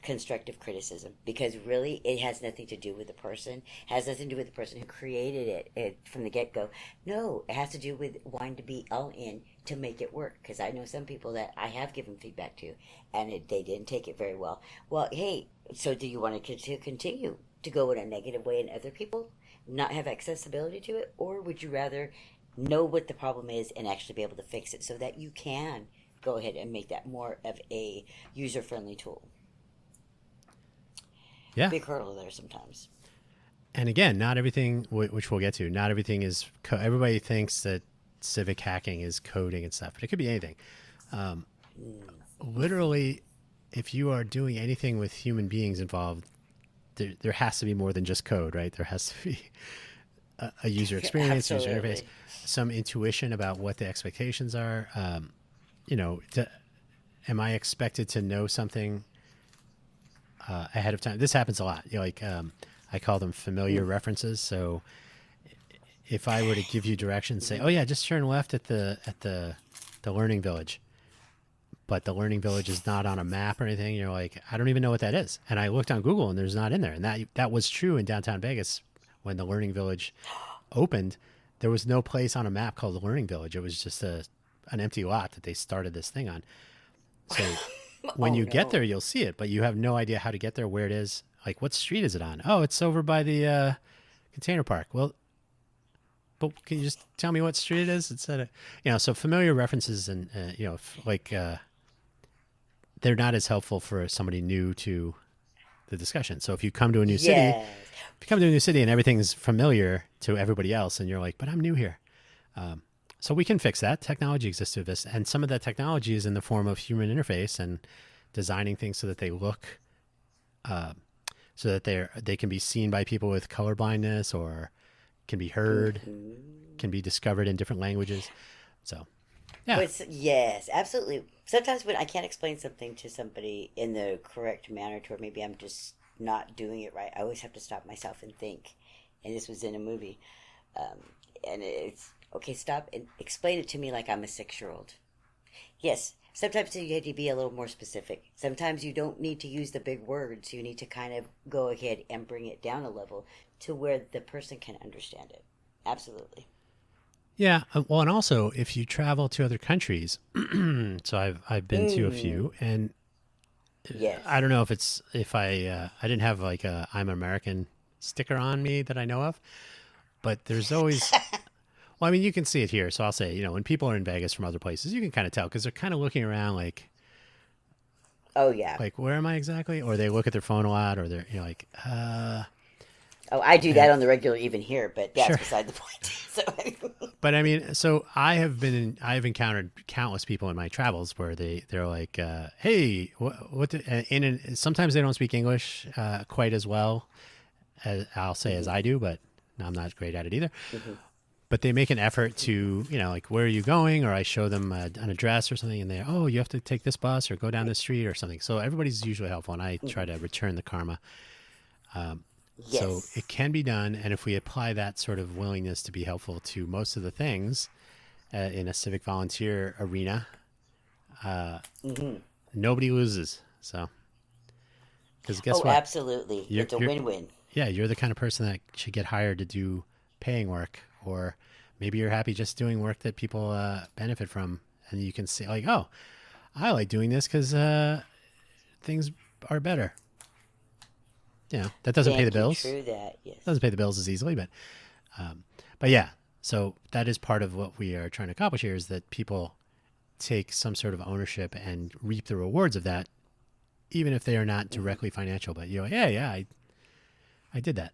constructive criticism, because really it has nothing to do with the person. Has nothing to do with the person who created it from the get go. No, it has to do with wanting to be all in to make it work. Because I know some people that I have given feedback to, and they didn't take it very well. Well, hey, so do you want to continue to go in a negative way, and other people not have accessibility to it, or would you rather know what the problem is and actually be able to fix it so that you can go ahead and make that more of a user-friendly tool? Yeah. Big hurdle there sometimes. And again, not everything, which we'll get to, not everything is, everybody thinks that civic hacking is coding and stuff, but it could be anything. Literally, if you are doing anything with human beings involved, there has to be more than just code, right? There has to be a user experience, user interface, Absolutely. some intuition about what the expectations are. Am I expected to know something ahead of time? This happens a lot. I call them familiar references. So if I were to give you directions, say, "Oh yeah, just turn left at the learning village," but the learning village is not on a map or anything, you're like, I don't even know what that is. And I looked on Google, and there's not in there. And that was true in downtown Vegas when the learning village opened. There was no place on a map called the learning village. It was just an empty lot that they started this thing on. So when you get there, you'll see it, but you have no idea how to get there, where it is. Like, what street is it on? Oh, it's over by the container park. Well, but can you just tell me what street it is? Instead of, so familiar references and, they're not as helpful for somebody new to the discussion. So if you come to a new city, Yes. and everything's familiar to everybody else, and you're like, but I'm new here. So we can fix that. Technology exists to this, and some of that technology is in the form of human interface and designing things so that they look, so that they can be seen by people with color blindness, or can be heard, can be discovered in different languages. So, yeah, Yes, absolutely. Sometimes when I can't explain something to somebody in the correct manner, to where maybe I'm just not doing it right, I always have to stop myself and think. And this was in a movie, um, and it's okay. Stop and explain it to me like I'm a 6-year-old. Yes, sometimes you need to be a little more specific. Sometimes you don't need to use the big words. You need to kind of go ahead and bring it down a level to where the person can understand it. Absolutely. yeah. Well, and also if you travel to other countries, so I've been to a Mm, few, and I yes. don't know if I didn't have like a I'm American sticker on me that I know of, but there's always, well, I mean, you can see it here. So I'll say, when people are in Vegas from other places, you can kind of tell because they're kind of looking around Oh, yeah. like where am I exactly? Or they look at their phone a lot, or they're like, Oh, I do that and on the regular even here, but that's sure. beside the point. So, But I mean, so I've encountered countless people in my travels where they're like, hey, what the, and sometimes they don't speak English quite as well as I'll say as hmm I do, but I'm not great at it either. hmm But they make an effort to, like, where are you going? Or I show them an address or something, and they, oh, you have to take this bus or go down this street or something. So everybody's usually helpful, and I try hmm to return the karma. So it yes. can be done, and if we apply that sort of willingness to be helpful to most of the things in a civic volunteer arena, hmm nobody loses. So, because guess Oh, what? absolutely. You're, It's a you're, win-win. yeah, you're the kind of person that should get hired to do paying work, or maybe you're happy just doing work that people benefit from, and you can say like, oh, I like doing this because things are better. That doesn't pay the Thank you. bills. True that. Yes. Doesn't pay the bills as easily, um, but yeah. So that is part of what we are trying to accomplish here is that people take some sort of ownership and reap the rewards of that, even if they are not hmm directly financial. But yeah, I did that.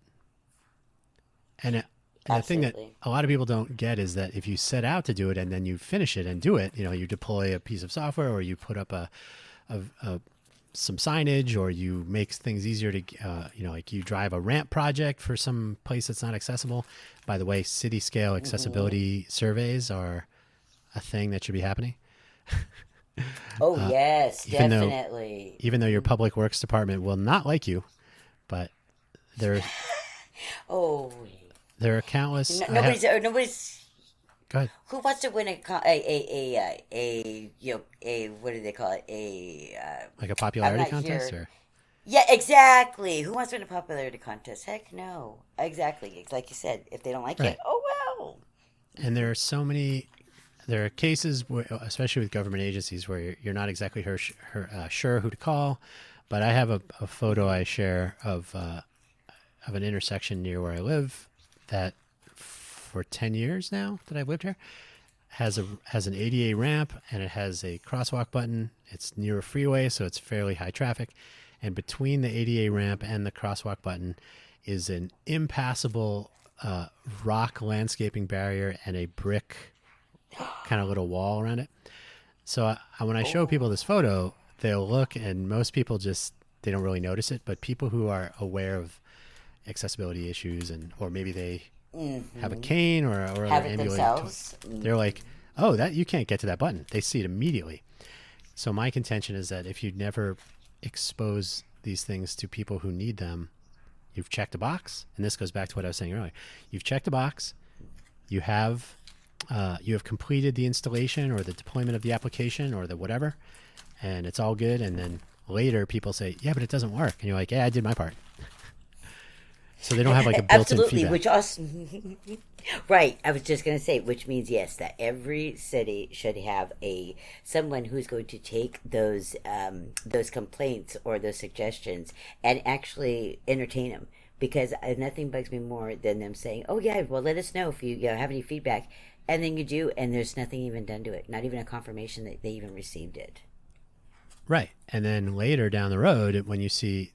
And the thing that Absolutely. a lot of people don't get is that if you set out to do it and then you finish it and do it, you deploy a piece of software, or you put up a some signage, or you make things easier to, like you drive a ramp project for some place that's not accessible. By the way, city scale hmm accessibility surveys are a thing that should be happening. Oh, yes, Even though, definitely. even though your public works department will not like you, but there, Oh, there are countless. no, I have. nobody's. Go ahead. Who wants to win a what do they call it? Like a I'm popularity not contest, here. or Yeah, exactly. Who wants to win a popularity contest? Heck no. Exactly. It's like you said, if they don't like it, right. oh well. And there are so many. There are cases, where, especially with government agencies, where you're not exactly sure who to call. But I have a photo hmm I share of an intersection near where I live that for 10 years now that I've lived here has an ADA ramp, and it has a crosswalk button. It's near a freeway, so it's fairly high traffic. And between the ADA ramp and the crosswalk button is an impassable rock landscaping barrier and a brick kind of little wall around it. So when I show people Oh. this photo, they'll look, and most people just they don't really notice it. But people who are aware of accessibility issues, and or maybe they have a hmm cane, or they're Have it ambulating, themselves. they're like, oh, that you can't get to that button. They see it immediately. So my contention is that if you never expose these things to people who need them, you've checked a box. And this goes back to what I was saying earlier. You've checked a box. You have you have completed the installation or the deployment of the application or the whatever, and it's all good. And then later people say, yeah, but it doesn't work. And you're like, yeah, I did my part. So they don't have like a built-in Absolutely, feedback. which also, right. I was just going to say, which means yes, that every city should have a someone who's going to take those complaints or those suggestions and actually entertain them. Because nothing bugs me more than them saying, "Oh yeah, well let us know if you have any feedback," and then you do, and there's nothing even done to it, not even a confirmation that they even received it. Right. And then later down the road, when you see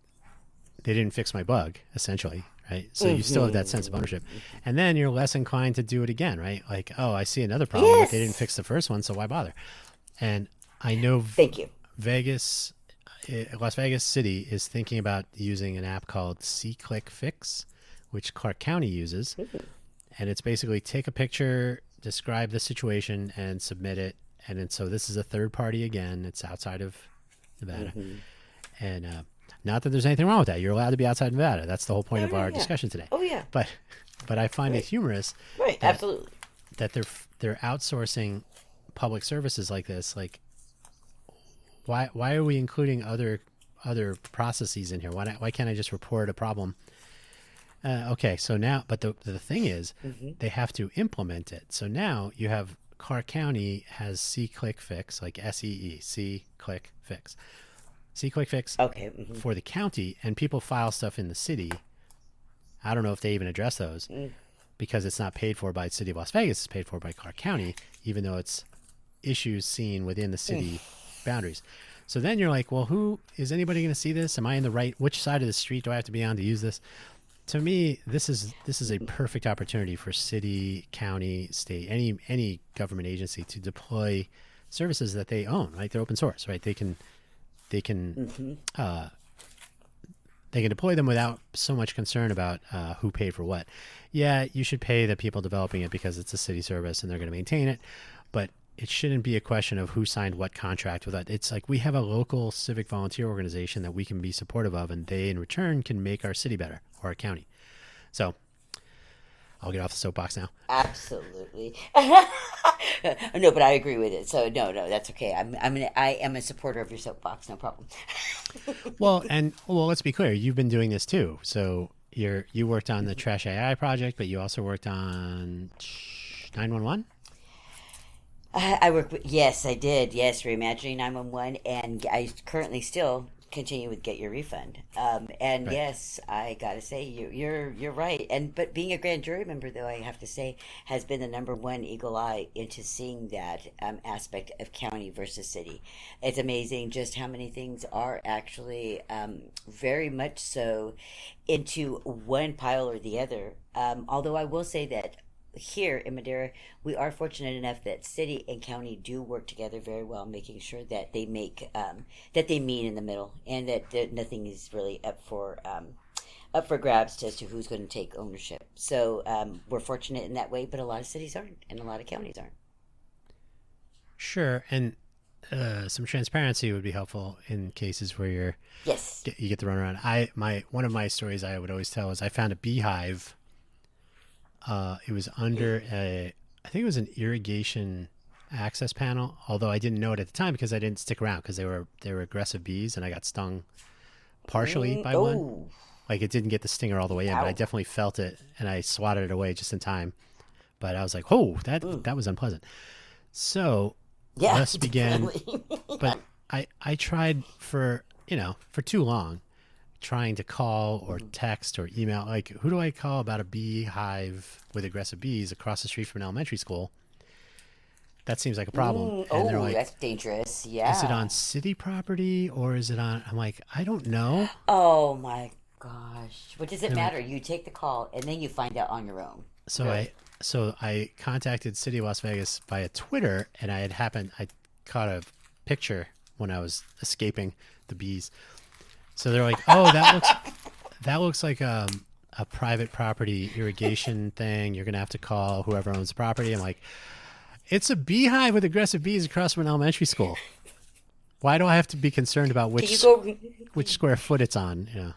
they didn't fix my bug, essentially, right? So you still have that sense of ownership. And then you're less inclined to do it again, right? Like, oh, I see another problem, but they didn't fix the first one, so why bother? And I know Thank you. Las Vegas City is thinking about using an app called C-Click Fix, which Clark County uses. And it's basically take a picture, describe the situation, and submit it. And then, so this is a third party again. It's outside of Nevada. And not that there's anything wrong with that. You're allowed to be outside Nevada. That's the whole point of our discussion today. Oh, yeah. But I find it humorous. Right, absolutely. That they're outsourcing public services like this. Like, why are we including other processes in here? Why can't I just report a problem? Okay, so now, but the thing is, they have to implement it. So now you have Clark County has C-Click Fix, like SEE, C-Click Fix. C-Click Fix for the county, and people file stuff in the city. I don't know if they even address those because it's not paid for by the city of Las Vegas. It's paid for by Clark County, even though it's issues seen within the city boundaries. So then you're like, well, is anybody going to see this? Am I in the right? Which side of the street do I have to be on to use this? To me, this is a perfect opportunity for city, county, state, any government agency to deploy services that they own, right? They're open source, right? They can deploy them without so much concern about who paid for what. Yeah, you should pay the people developing it because it's a city service and they're going to maintain it, but it shouldn't be a question of who signed what contract with that. It's like we have a local civic volunteer organization that we can be supportive of, and they in return can make our city better or our county. So I'll get off the soapbox now. Absolutely. No, but I agree with it. So no, that's okay. I am a supporter of your soapbox. No problem. Well, let's be clear. You've been doing this too. So you worked on the Trash AI project, but you also worked on 911. I work with, yes, I did. Yes, reimagining 911, and I currently still continue with Get Your Refund. And Right. yes, I gotta say you're right. But being a grand jury member, though, I have to say, has been the number one eagle eye into seeing that aspect of county versus city. It's amazing just how many things are actually very much so into one pile or the other. Although I will say that here in Madeira, we are fortunate enough that city and county do work together very well, making sure that they make that they meet in the middle, and that nothing is really up for grabs as to who's going to take ownership. So we're fortunate in that way, but a lot of cities aren't, and a lot of counties aren't. Sure, and some transparency would be helpful in cases where Yes. you get the runaround. One of my stories I would always tell is I found a beehive. It was under I think it was an irrigation access panel, although I didn't know it at the time because I didn't stick around because they were aggressive bees, and I got stung partially by one. Like, it didn't get the stinger all the way in, but I definitely felt it, and I swatted it away just in time. But I was like, "Oh, that was unpleasant." So Yeah, thus began. definitely. But I tried for too long, trying to call or text or email. Like, who do I call about a beehive with aggressive bees across the street from an elementary school? That seems like a problem. And they're like, that's dangerous. Yeah. is it on city property or is it on? I'm like, I don't know. Oh my gosh. What does it And matter? You take the call and then you find out on your own. So Really? I contacted City of Las Vegas via Twitter, and I caught a picture when I was escaping the bees. So they're like, "Oh, that looks like a private property irrigation thing. You're gonna have to call whoever owns the property." I'm like, "It's a beehive with aggressive bees across from an elementary school. Why do I have to be concerned about Can you go, which square foot it's on?"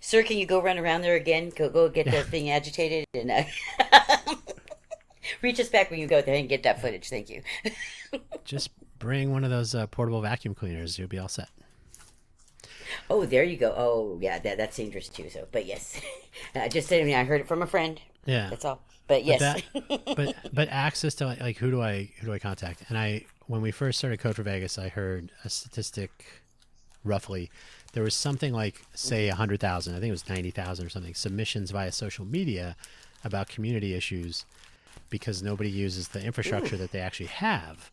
sir? Can you go run around there again? Go get that thing agitated and reach us back when you go there and get that footage. Thank you. Just bring one of those portable vacuum cleaners. You'll be all set. Oh, there you go. Oh, yeah, that's dangerous too. So, but yes, I just said. I heard it from a friend. Yeah. That's all. But yes. But access to, like, who do I contact? And when we first started Code for Vegas, I heard a statistic roughly. There was something like, say, 100,000, I think it was 90,000 or something, submissions via social media about community issues because nobody uses the infrastructure that they actually have.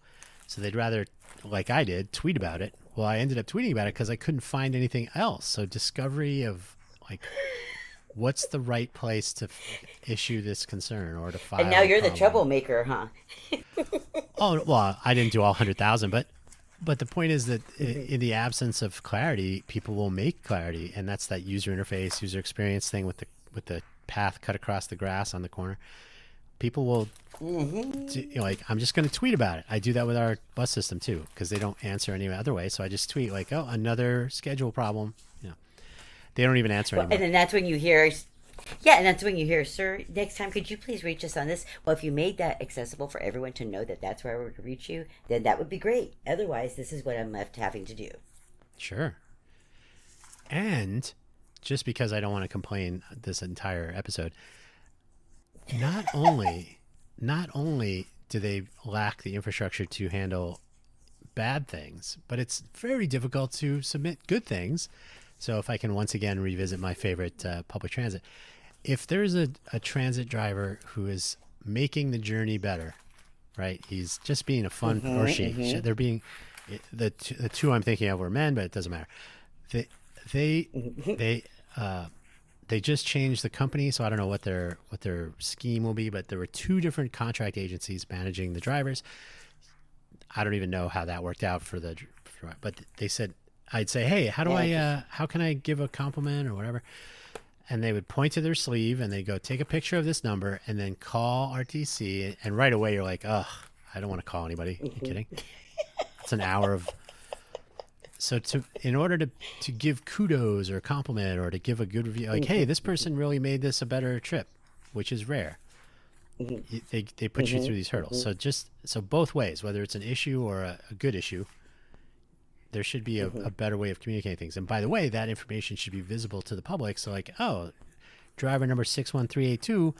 So they'd rather, like I did, tweet about it. Well, I ended up tweeting about it because I couldn't find anything else. So discovery of, like, what's the right place to issue this concern or to file And now a you're the problem? troublemaker, huh? Oh, well, I didn't do all 100,000, but the point is that in the absence of clarity, people will make clarity, and that's that user interface, user experience thing with the path cut across the grass on the corner. People will, like, I'm just going to tweet about it. I do that with our bus system too, because they don't answer any other way. So I just tweet like, oh, another schedule problem. They don't even answer Well, anymore. and then that's when you hear, yeah, and that's when you hear, sir, next time, could you please reach us on this? Well, if you made that accessible for everyone to know that that's where we're to reach you, then that would be great. Otherwise, this is what I'm left having to do. Sure. And just because I don't want to complain this entire episode, not only do they lack the infrastructure to handle bad things, but it's very difficult to submit good things. So if I can once again revisit my favorite public transit, if there's a transit driver who is making the journey better, right? He's just being a fun, or she, they're being, the two I'm thinking of were men, but it doesn't matter. They just changed the company, so I don't know what their scheme will be, but there were two different contract agencies managing the drivers. I don't even know how that worked out but they said, I'd say, hey, how can I give a compliment or whatever? And they would point to their sleeve and they'd go, take a picture of this number and then call RTC. And right away you're like, ugh, I don't want to call anybody. Are you kidding? It's an hour of. So in order to give kudos or a compliment or to give a good review, like, hey, this person really made this a better trip, which is rare. They put you through these hurdles. So both ways, whether it's an issue or a good issue, there should be a better way of communicating things. And by the way, that information should be visible to the public. So like, oh, driver number 61382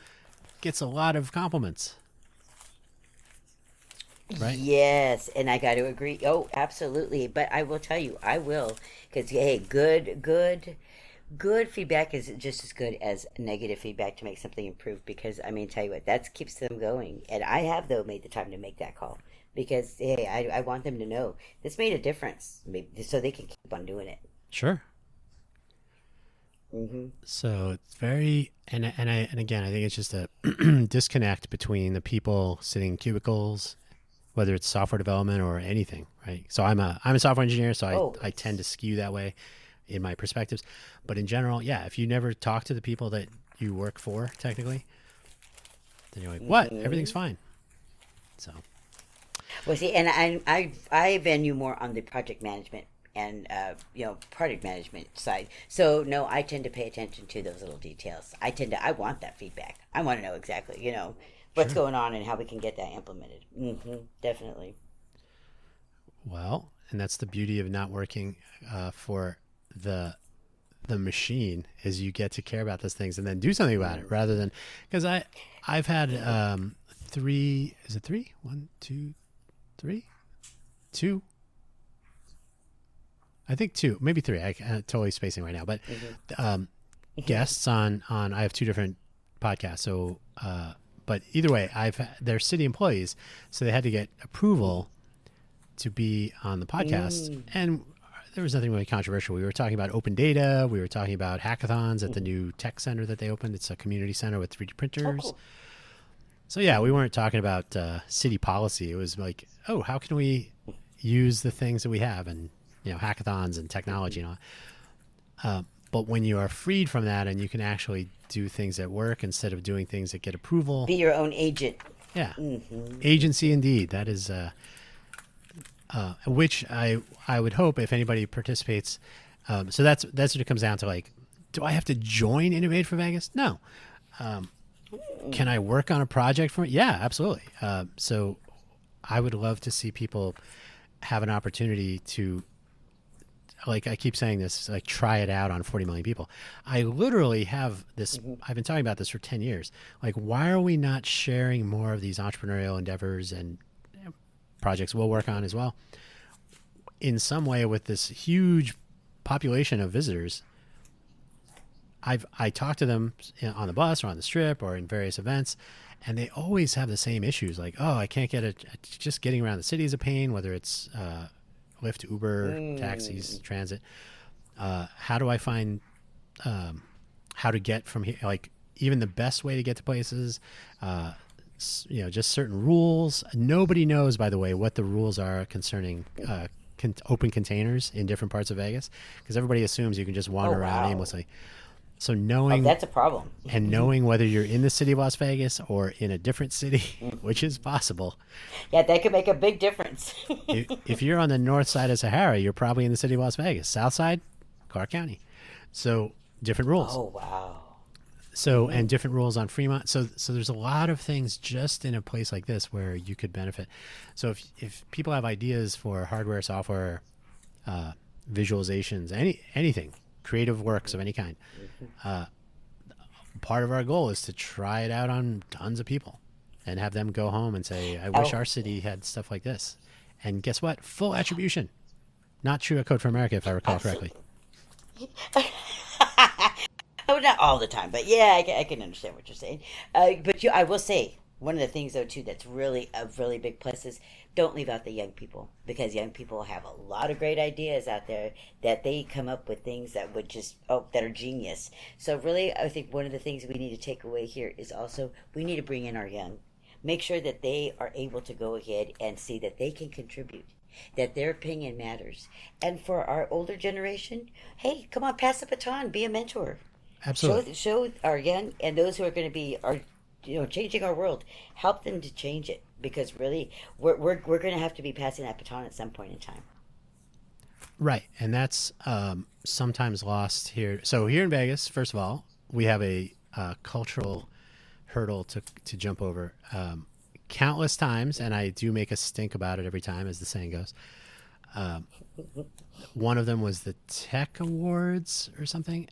gets a lot of compliments. Right? Yes, and I got to agree. Oh, absolutely. But I will tell you, I will, because hey, good feedback is just as good as negative feedback to make something improve. Because I mean, tell you what, that keeps them going. And I have though made the time to make that call because hey, I want them to know this made a difference, so they can keep on doing it. Sure. So it's very and again, I think it's just a disconnect between the people sitting in cubicles, whether it's software development or anything, right? So I'm a software engineer, so I tend to skew that way in my perspectives. But in general, yeah, if you never talk to the people that you work for, technically, then you're like, what? Everything's fine. So. Well, see, and I venue more on the project management and product management side. So no, I tend to pay attention to those little details. I want that feedback. I want to know exactly, what's going on and how we can get that implemented. Definitely. Well, and that's the beauty of not working for the machine, is you get to care about those things and then do something about it, rather than, because I've had three. Is it three? One, two, three, two. I think two, maybe three. I'm totally spacing right now, but guests on. I have two different podcasts, so. But either way, they're city employees, so they had to get approval to be on the podcast. And there was nothing really controversial. We were talking about open data. We were talking about hackathons at the new tech center that they opened. It's a community center with 3D printers. Oh, cool. So yeah, we weren't talking about city policy. It was like, oh, how can we use the things that we have, and hackathons and technology and all. But when you are freed from that and you can actually do things at work instead of doing things that get approval. Be your own agent. Yeah. Agency indeed. That is, which I would hope if anybody participates. So that's what it comes down to. Like, do I have to join Innovate for Vegas? No. Can I work on a project for it? Yeah, absolutely. So I would love to see people have an opportunity to, like I keep saying this, like try it out on 40 million people. I literally have this, I've been talking about this for 10 years. Like, why are we not sharing more of these entrepreneurial endeavors and projects we'll work on as well in some way with this huge population of visitors? I talk to them on the bus or on the strip or in various events, and they always have the same issues. Like, oh, I can't get just getting around the city is a pain, whether it's Lyft, Uber, taxis, transit. How do I find how to get from here, like even the best way to get to places, just certain rules. Nobody knows, by the way, what the rules are concerning open containers in different parts of Vegas, because everybody assumes you can just wander around aimlessly. So knowing that's a problem. and knowing whether you're in the city of Las Vegas or in a different city, which is possible. Yeah, that could make a big difference. If you're on the north side of Sahara, you're probably in the city of Las Vegas. South side, Clark County. So different rules. Oh, wow. So, and different rules on Fremont. So there's a lot of things just in a place like this where you could benefit. So if people have ideas for hardware, software, visualizations, anything, creative works of any kind, part of our goal is to try it out on tons of people and have them go home and say, I wish our city had stuff like this. And guess what? Full attribution. Not true at Code for America, if I recall correctly. Oh, not all the time, but yeah, I can understand what you're saying. But I will say, one of the things, though, too, that's really a really big plus is don't leave out the young people, because young people have a lot of great ideas out there that they come up with things that would just, that are genius. So really, I think one of the things we need to take away here is also we need to bring in our young. Make sure that they are able to go ahead and see that they can contribute, that their opinion matters. And for our older generation, hey, come on, pass the baton, be a mentor. Absolutely. Show our young and those who are going to be changing our world. Help them to change it, because really we're going to have to be passing that baton at some point in time. Right, and that's sometimes lost here. So here in Vegas, first of all, we have a cultural hurdle to jump over countless times, and I do make a stink about it every time, as the saying goes. One of them was the Tech Awards or something.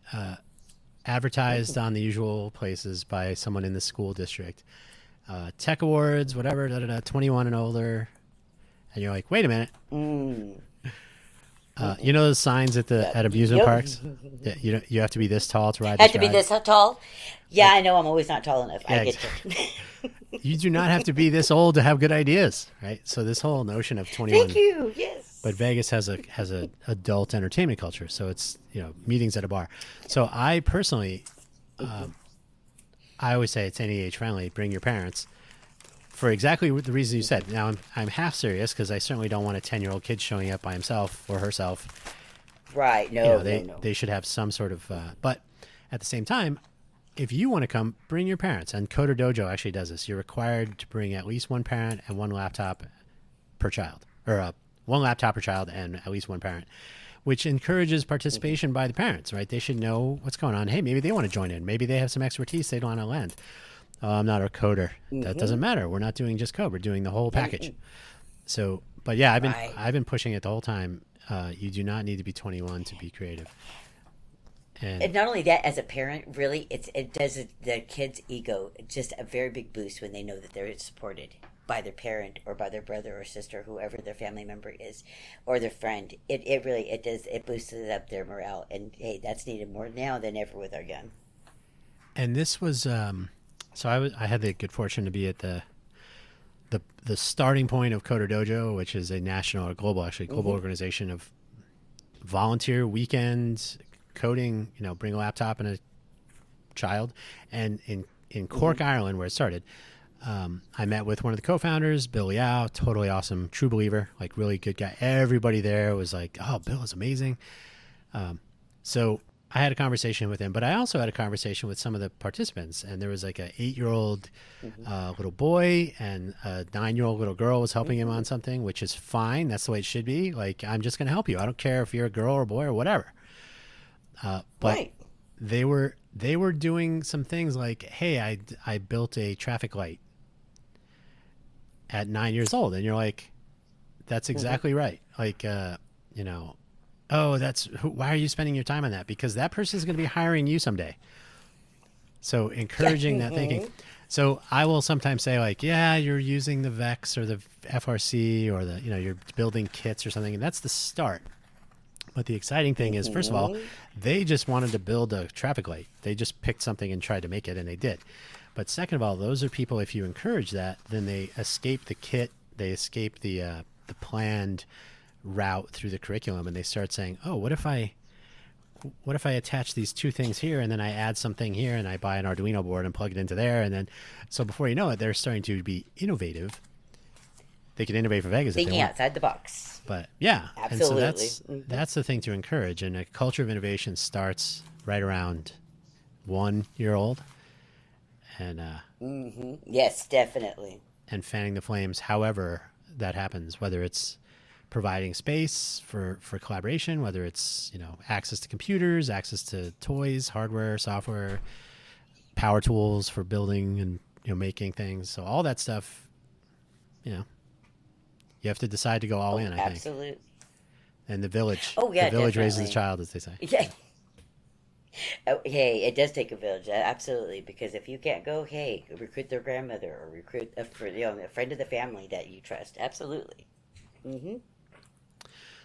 Advertised on the usual places by someone in the school district. Tech Awards, whatever, 21 and older. And you're like, wait a minute. You know those signs at amusement parks? Yeah, you have to be this tall to ride the Have to be this tall? Yeah, I know. I'm always not tall enough. Yeah, I get you. You do not have to be this old to have good ideas, right? So this whole notion of 21. Thank you. Yes. But Vegas has a adult entertainment culture, so it's meetings at a bar. So I personally, I always say it's any age friendly. Bring your parents, for exactly the reason you said. Now I'm half serious, because I certainly don't want a 10-year-old kid showing up by himself or herself. Right. No. They should have some sort of. But at the same time, if you want to come, bring your parents. And Coder Dojo actually does this. You're required to bring at least one parent and one laptop per child, or one laptop per child and at least one parent, which encourages participation by the parents, right? They should know what's going on. Hey, maybe they want to join in. Maybe they have some expertise they don't want to lend. I'm not a coder. That doesn't matter. We're not doing just code. We're doing the whole package. So, but yeah, I've been pushing it the whole time. You do not need to be 21 to be creative. And not only that, as a parent, really, it does the kid's ego just a very big boost when they know that they're supported by their parent or by their brother or sister, whoever their family member is, or their friend. It really does. It boosted up their morale, and hey, that's needed more now than ever with our young. And this was so I had the good fortune to be at the starting point of Coder Dojo, which is a national or global organization of volunteer weekend coding. Bring a laptop and a child, and in Cork, Ireland, where it started. I met with one of the co-founders, Bill Yao, totally awesome, true believer, like really good guy. Everybody there was like, oh, Bill is amazing. So I had a conversation with him, but I also had a conversation with some of the participants, and there was like an 8-year-old little boy and a 9-year-old little girl was helping him on something, which is fine. That's the way it should be. Like, I'm just going to help you. I don't care if you're a girl or a boy or whatever. But Right. they were doing some things like, hey, I built a traffic light at 9 years old. And you're like, that's exactly right. Like, why are you spending your time on that? Because that person is going to be hiring you someday. So encouraging that thinking. So I will sometimes say like, yeah, you're using the VEX or the FRC or you're building kits or something. And that's the start. But the exciting thing is, first of all, they just wanted to build a traffic light. They just picked something and tried to make it, and they did. But second of all, those are people, if you encourage that, then they escape the kit, they escape the planned route through the curriculum, and they start saying, oh, what if I what if I attach these two things here and then I add something here and I buy an Arduino board and plug it into there, and then so before you know it, they're starting to be innovative. They can innovate for Vegas if they Thinking want. outside the box. But yeah, Absolutely. And so that's the thing to encourage. And a culture of innovation starts right around 1 year old, and Yes, definitely. and fanning the flames. However that happens, whether it's providing space for collaboration, whether it's access to computers, access to toys, hardware, software, power tools for building and making things. So all that stuff, you have to decide to go all in. I think. Absolutely. And the village. Oh yeah, the village definitely. raises the child, as they say. Yeah. Oh, hey, it does take a village, absolutely. Because if you can't go, hey, recruit their grandmother or recruit a friend of the family that you trust. Absolutely.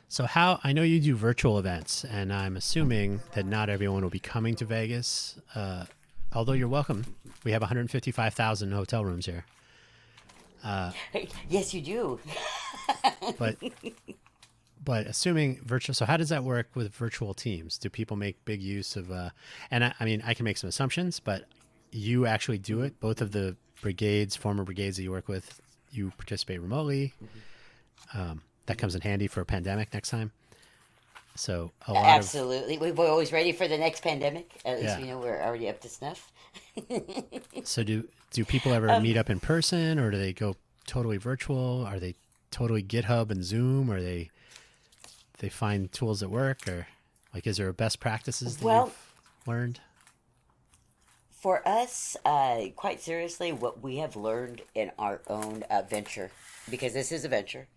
So I know you do virtual events, and I'm assuming that not everyone will be coming to Vegas. Although you're welcome. We have 155,000 hotel rooms here. Yes, you do. But assuming virtual, so how does that work with virtual teams? Do people make big use of, and I mean, I can make some assumptions, but you actually do it. Both of the former brigades that you work with, you participate remotely. That comes in handy for a pandemic next time. So Absolutely. We're always ready for the next pandemic. At least Yeah. we know we're already up to snuff. So do people ever meet up in person, or do they go totally virtual? Are they totally GitHub and Zoom, or they find tools that work, or is there best practices that you've learned? For us, quite seriously, what we have learned in our own venture, because this is a venture,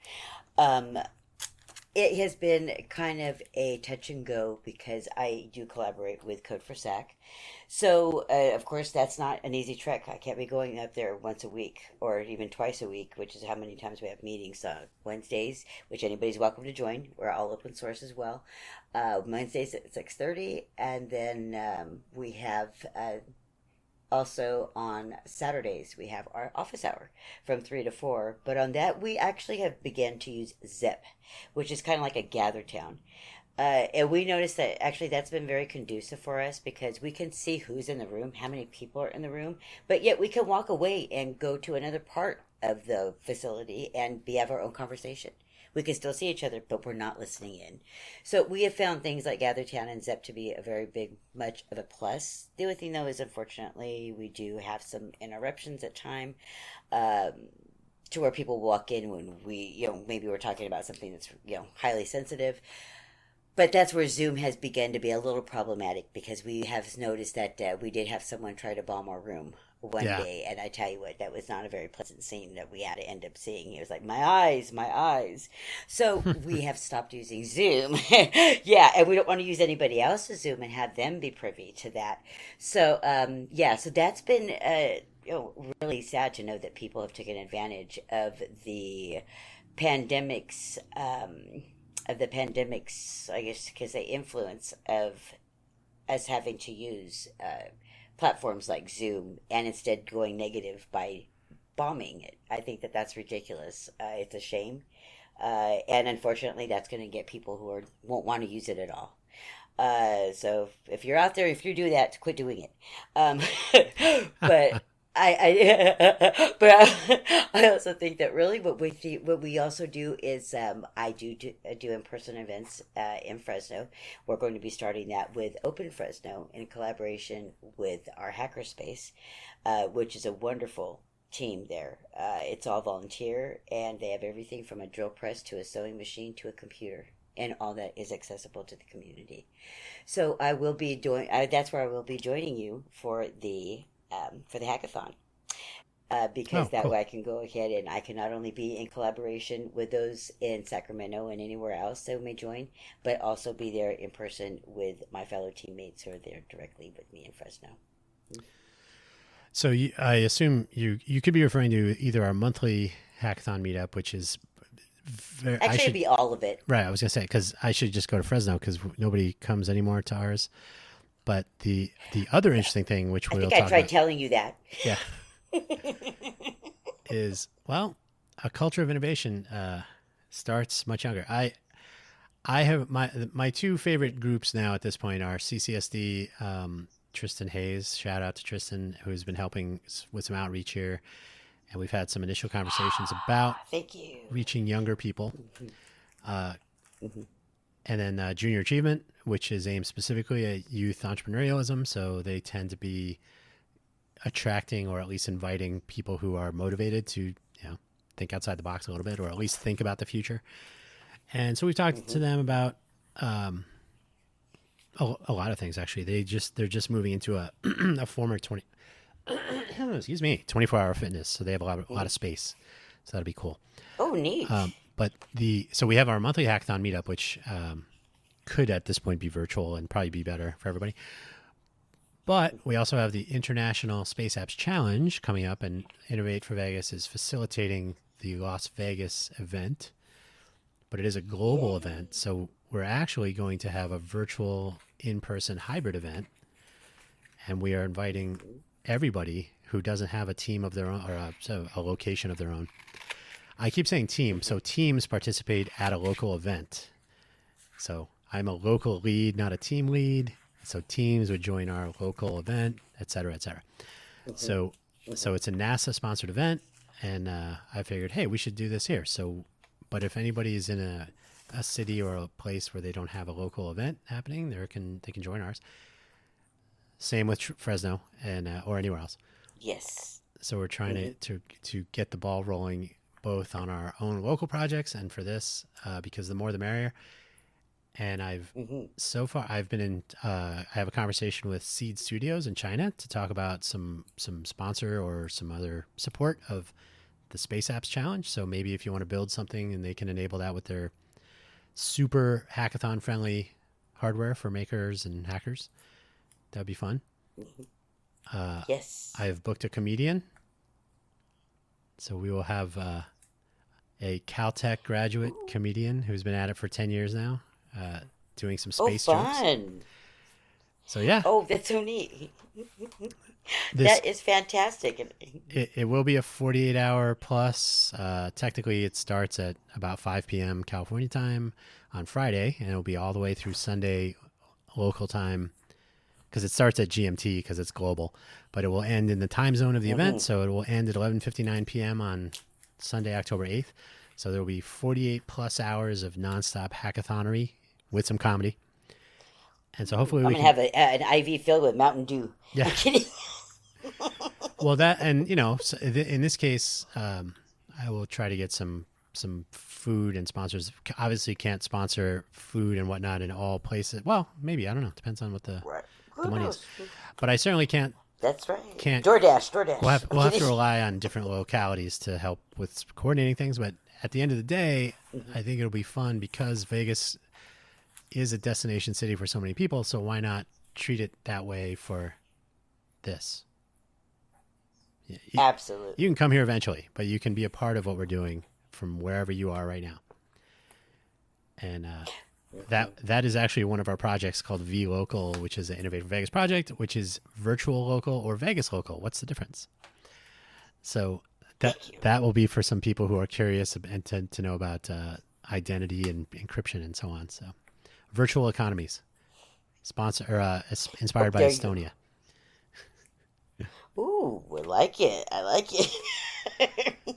it has been kind of a touch and go because I do collaborate with Code for SAC. So, of course, that's not an easy trek. I can't be going up there once a week or even twice a week, which is how many times we have meetings. Wednesdays, which anybody's welcome to join. We're all open source as well. Wednesdays at 6:30, and then we have also on Saturdays we have our office hour from 3 to 4. But on that we actually have begun to use Zip, which is kind of like a gather town. And we noticed that actually that's been very conducive for us because we can see who's in the room, how many people are in the room, but yet we can walk away and go to another part of the facility and have our own conversation. We can still see each other, but we're not listening in. So we have found things like GatherTown and Zep to be a very much of a plus. The only thing, though, is unfortunately we do have some interruptions at time, to where people walk in when we, maybe we're talking about something that's, highly sensitive. But that's where Zoom has begun to be a little problematic because we have noticed that we did have someone try to bomb our room one day, and I tell you what, that was not a very pleasant scene that we had to end up seeing. It was like, my eyes. So we have stopped using Zoom. Yeah, and we don't want to use anybody else's Zoom and have them be privy to that. So, so that's been really sad to know that people have taken advantage of the pandemics, I guess, because they influence of us having to use platforms like Zoom and instead going negative by bombing it. I think that that's ridiculous. It's a shame. And unfortunately, that's going to get people who won't want to use it at all. So if you're out there, if you do that, quit doing it. But I also think that really what we also do is I do in-person events in Fresno. We're going to be starting that with Open Fresno in collaboration with our hackerspace, which is a wonderful team there. It's all volunteer, and they have everything from a drill press to a sewing machine to a computer, and all that is accessible to the community. So I will be doing. That's where I will be joining you for the hackathon. Because way I can go ahead and I can not only be in collaboration with those in Sacramento and anywhere else that may join, but also be there in person with my fellow teammates who are there directly with me in Fresno. So I assume you could be referring to either our monthly hackathon meetup, which is it'd be all of it. Right, I was going to say, because I should just go to Fresno because nobody comes anymore to ours. But the other interesting thing, which we'll talk about... I tried telling you that. Yeah. is, a culture of innovation starts much younger. I have my two favorite groups now at this point are CCSD. Tristan Hayes, shout out to Tristan, who's been helping with some outreach here, and we've had some initial conversations about Thank you. reaching younger people. Uh, and then Junior Achievement, which is aimed specifically at youth entrepreneurialism. So they tend to be attracting or at least inviting people who are motivated to, think outside the box a little bit, or at least think about the future. And so we've talked to them about a lot of things. Actually, they're just moving into a a former 24-hour fitness. So they have a lot of space. So that'll be cool. Oh, neat. But so we have our monthly hackathon meetup, which could at this point be virtual and probably be better for everybody. But we also have the International Space Apps Challenge coming up, and Innovate for Vegas is facilitating the Las Vegas event. But it is a global event, so we're actually going to have a virtual in-person hybrid event, and we are inviting everybody who doesn't have a team of their own or a location of their own. I keep saying team, so teams participate at a local event. So I'm a local lead, not a team lead. So teams would join our local event, et cetera, et cetera. So it's a NASA-sponsored event, and I figured, hey, we should do this here. So, but if anybody is in a city or a place where they don't have a local event happening, they can join ours. Same with Fresno and or anywhere else. Yes. So we're trying to get the ball rolling both on our own local projects and for this because the more the merrier. And so far I've been in. I have a conversation with Seed Studios in China to talk about some sponsor or some other support of the Space Apps Challenge. So maybe if you want to build something and they can enable that with their super hackathon friendly hardware for makers and hackers, that'd be fun. Yes. I've booked a comedian. So we will have a Caltech graduate comedian who's been at it for 10 years now, doing some space jokes. Fun. So yeah. Oh, that's so neat. That is fantastic. It will be a 48-hour plus. Technically, it starts at about 5 p.m. California time on Friday, and it'll be all the way through Sunday local time because it starts at GMT because it's global. But it will end in the time zone of the event, so it will end at 11:59 p.m. on Sunday, October 8th. So there will be 48 plus hours of nonstop hackathonery with some comedy. And so hopefully I'm going to have an IV filled with Mountain Dew. Yeah. I'm kidding. Well, that, and so in this case, I will try to get some food and sponsors. Obviously, can't sponsor food and whatnot in all places. Well, maybe, I don't know. Depends on what the money is. But I certainly can't. That's right. Can't. DoorDash. We'll have to rely on different localities to help with coordinating things. But at the end of the day, I think it'll be fun because Vegas is a destination city for so many people. So why not treat it that way for this? Absolutely. You can come here eventually, but you can be a part of what we're doing from wherever you are right now. And that is actually one of our projects called V Local, which is an Innovate for Vegas project, which is virtual local or Vegas local. What's the difference? So that will be for some people who are curious and to know about identity and encryption and so on. So virtual economies, inspired by Estonia. Ooh, I like it. I like it.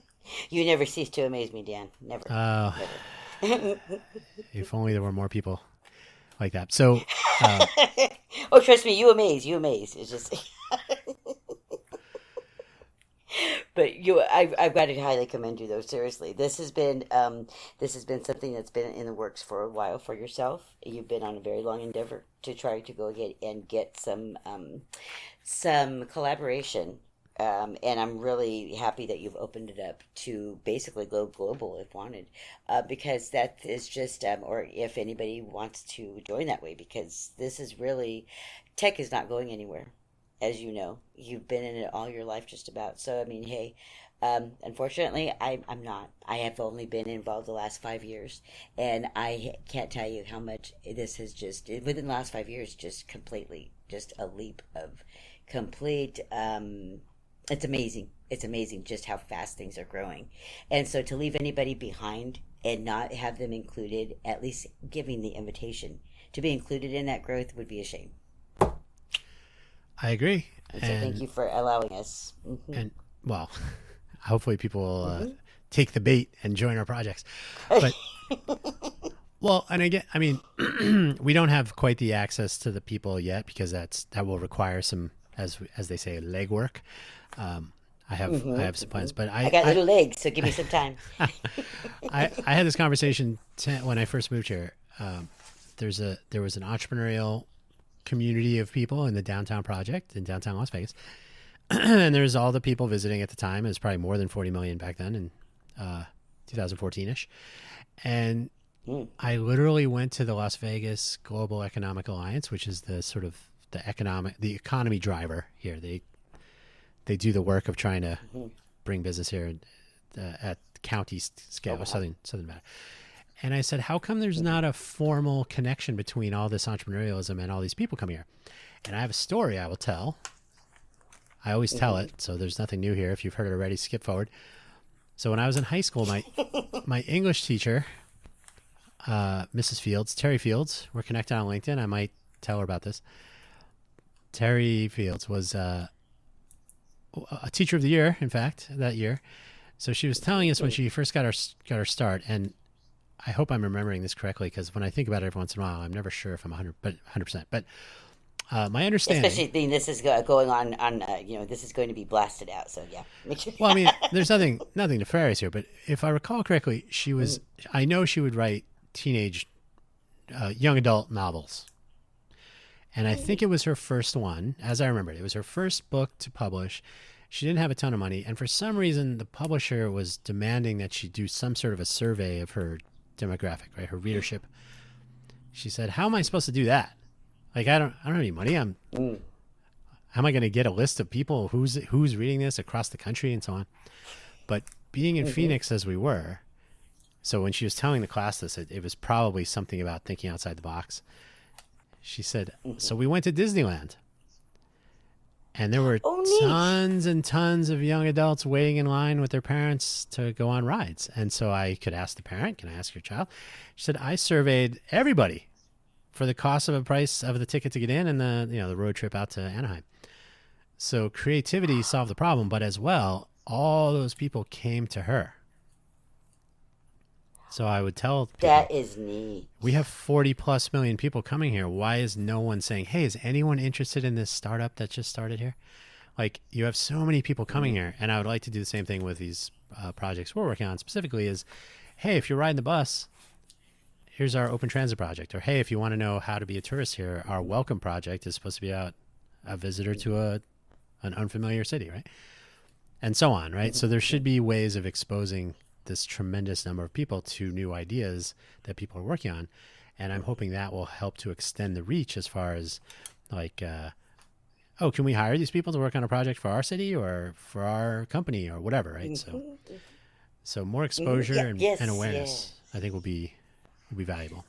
You never cease to amaze me, Dan. Never. Never. If only there were more people like that. So, oh, trust me, you amaze. It's just. But I've got to highly commend you, though. Seriously, this has been something that's been in the works for a while for yourself. You've been on a very long endeavor to try to go ahead and get some collaboration, and I'm really happy that you've opened it up to basically go global if wanted, because that is just, or if anybody wants to join that way, because this is really, tech is not going anywhere. As you know, you've been in it all your life just about. So, I mean, hey, unfortunately, I'm not. I have only been involved the last 5 years, and I can't tell you how much this has just, within the last 5 years, just completely, just a leap of complete, it's amazing. It's amazing just how fast things are growing. And so to leave anybody behind and not have them included, at least giving the invitation to be included in that growth would be a shame. I agree. And so thank you for allowing us. And well, hopefully people will take the bait and join our projects. But well, and again, I mean, we don't have quite the access to the people yet because that will require some, as they say, legwork. I have some plans, but I got little legs, so give me some time. I had this conversation when I first moved here. There was an entrepreneurial community of people in the downtown project in downtown Las Vegas, and there's all the people visiting at the time. It was probably more than 40 million back then in 2014ish, and I literally went to the Las Vegas Global Economic Alliance, which is the sort of the economy driver here. They do the work of trying to bring business here at county scale, or southern Nevada. And I said, how come there's not a formal connection between all this entrepreneurialism and all these people come here? And I have a story I will tell. I always tell it, so there's nothing new here. If you've heard it already, skip forward. So when I was in high school, my English teacher, Mrs. Fields, Terry Fields, we're connected on LinkedIn. I might tell her about this. Terry Fields was a teacher of the year, in fact, that year. So she was telling us when she first got her start, and I hope I'm remembering this correctly, because when I think about it every once in a while, I'm never sure if I'm 100%. But my understanding, especially this is going on, this is going to be blasted out. So yeah. Well, I mean, there's nothing nefarious here, but if I recall correctly, she was. I know she would write teenage, young adult novels, and I think it was her first one, as I remember it. It was her first book to publish. She didn't have a ton of money, and for some reason, the publisher was demanding that she do some sort of a survey of her demographic, right? Her readership. She said, "How am I supposed to do that? Like, I don't have any money. How am I going to get a list of people who's reading this across the country and so on?" But being in Phoenix as we were, so when she was telling the class this, it was probably something about thinking outside the box. She said, so we went to Disneyland, and there were tons and tons of young adults waiting in line with their parents to go on rides. And so I could ask the parent, "Can I ask your child?" She said, "I surveyed everybody for the cost of a price of the ticket to get in and the road trip out to Anaheim." So creativity solved the problem, but as well, all those people came to her. So I would tell people, that is neat. We have 40 plus million people coming here. Why is no one saying, "Hey, is anyone interested in this startup that just started here?" Like, you have so many people coming here, and I would like to do the same thing with these projects we're working on specifically is, hey, if you're riding the bus, here's our open transit project. Or, hey, if you want to know how to be a tourist here, our welcome project is supposed to be a visitor to an unfamiliar city, right? And so on, right? So there should be ways of exposing this tremendous number of people to new ideas that people are working on. And I'm hoping that will help to extend the reach as far as like, can we hire these people to work on a project for our city or for our company or whatever, right? So more exposure and awareness, I think will be valuable.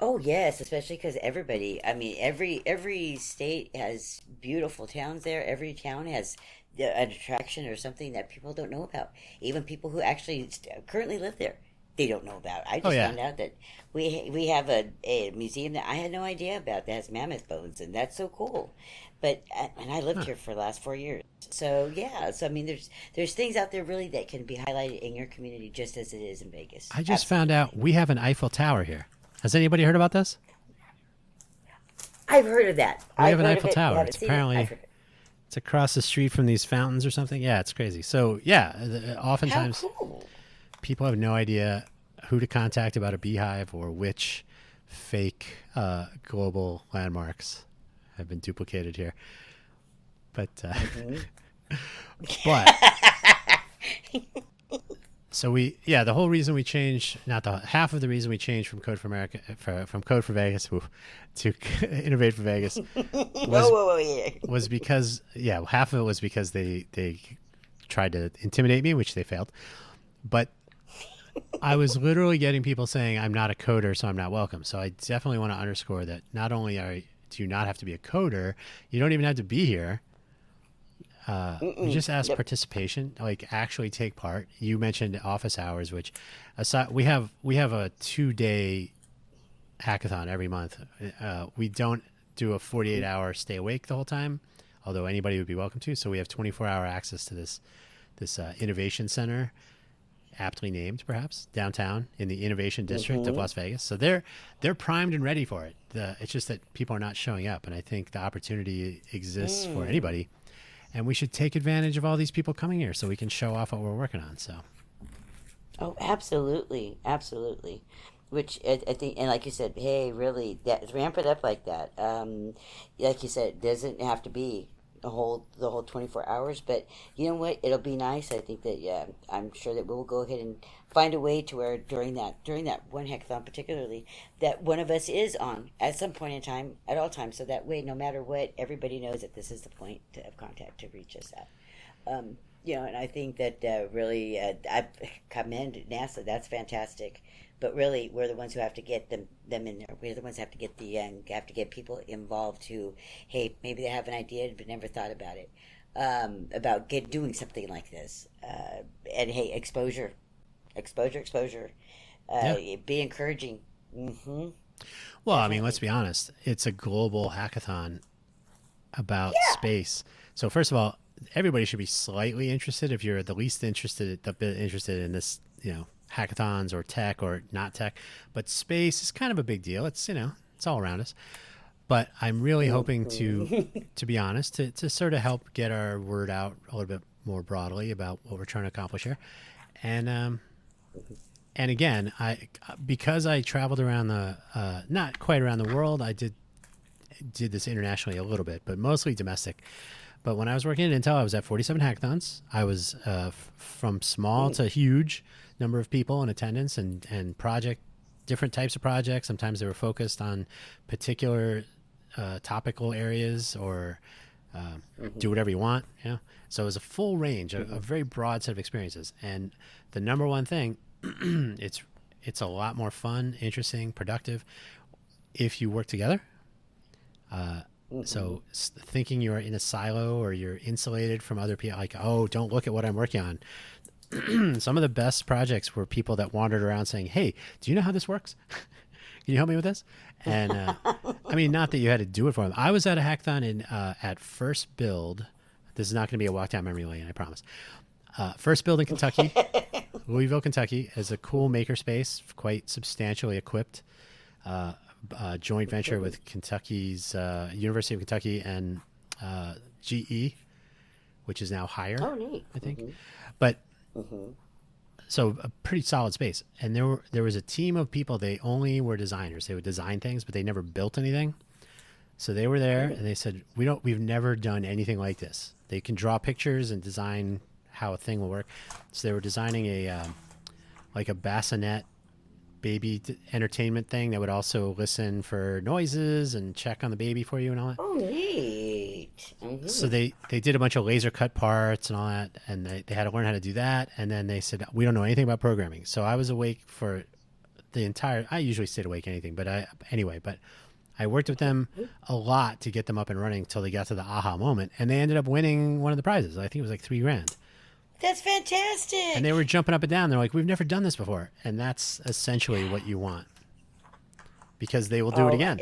Oh yes, especially because everybody. I mean, every state has beautiful towns there. Every town has an attraction or something that people don't know about. Even people who actually currently live there, they don't know about. I just found out that we have a museum that I had no idea about that has mammoth bones, and that's so cool. But and I lived here for the last 4 years, so yeah. So I mean, there's things out there really that can be highlighted in your community just as it is in Vegas. I just found out we have an Eiffel Tower here. Has anybody heard about this? I've heard of that. We have an Eiffel Tower. It's apparently it's across the street from these fountains or something. Yeah, it's crazy. So yeah, oftentimes people have no idea who to contact about a beehive or which fake global landmarks have been duplicated here. But so the whole reason we changed, half of the reason we changed from Code for America, from Code for Vegas to Innovate for Vegas was because, half of it was because they tried to intimidate me, which they failed. But I was literally getting people saying, "I'm not a coder, so I'm not welcome." So I definitely want to underscore that not only do you not have to be a coder, you don't even have to be here. We just ask Yep. participation, like actually take part. You mentioned office hours, which aside, we have a 2-day hackathon every month. We don't do a 48-hour stay awake the whole time, although anybody would be welcome to. So we have 24-hour access to this innovation center, aptly named perhaps, downtown in the innovation district of Las Vegas. So they're primed and ready for it. It's just that people are not showing up, and I think the opportunity exists for anybody, and we should take advantage of all these people coming here so we can show off what we're working on. So Oh, absolutely, absolutely. Which I think, and like you said, hey, really, ramp it up like that. Like you said, it doesn't have to be the whole 24 hours, but you know what? It'll be nice. I think that, yeah, I'm sure that we'll go ahead and find a way to where during that one hackathon particularly, that one of us is on at some point in time at all times. So that way, no matter what, everybody knows that this is the point of contact to reach us at. And I think that really, I commend NASA. That's fantastic. But really, we're the ones who have to get them in there. We're the ones who have to get have to get people involved who, hey, maybe they have an idea but never thought about it, about doing something like this. And hey, exposure. yeah. Be encouraging. Hmm. Well, I mean, let's Definitely. be honest. It's a global hackathon about Yeah. space. So first of all, everybody should be slightly interested. If you're the least interested, the bit interested in this, hackathons or tech or not tech, but space is kind of a big deal. It's all around us. But I'm really hoping to be honest, to sort of help get our word out a little bit more broadly about what we're trying to accomplish here. And and again, because I traveled around not quite around the world. I did this internationally a little bit, but mostly domestic. But when I was working at Intel, I was at 47 hackathons. I was from small to huge number of people in attendance and different types of projects. Sometimes they were focused on particular topical areas or do whatever you want. So it was a full range, a very broad set of experiences. And the number one thing, it's a lot more fun, interesting, productive if you work together. So thinking you're in a silo or you're insulated from other people, like, oh, don't look at what I'm working on. Some of the best projects were people that wandered around saying, hey, do you know how this works? Can you help me with this? And I mean, not that you had to do it for them. I was at a hackathon at First Build. This is not going to be a walk down memory lane, I promise. First Build in Kentucky, Louisville, Kentucky, is a cool makerspace, quite substantially equipped. Joint venture with Kentucky's University of Kentucky and GE, which is now Higher, Oh, neat. I think. But Hmm. so a pretty solid space. And there was a team of people. They only were designers. They would design things, but they never built anything. So they were there and they said, we've never done anything like this. They can draw pictures and design how a thing will work. So they were designing like a bassinet baby entertainment thing that would also listen for noises and check on the baby for you and all that. Oh, neat. So Hmm. they did a bunch of laser cut parts and all that, and they had to learn how to do that. And then they said, we don't know anything about programming. So I was awake for I usually stayed awake anything, but I worked with them a lot to get them up and running until they got to the aha moment, and they ended up winning one of the prizes. I think it was like $3,000. That's And they fantastic. were jumping up and down. They're like, we've never done this before. And that's essentially what you want because they will do it Oh, again.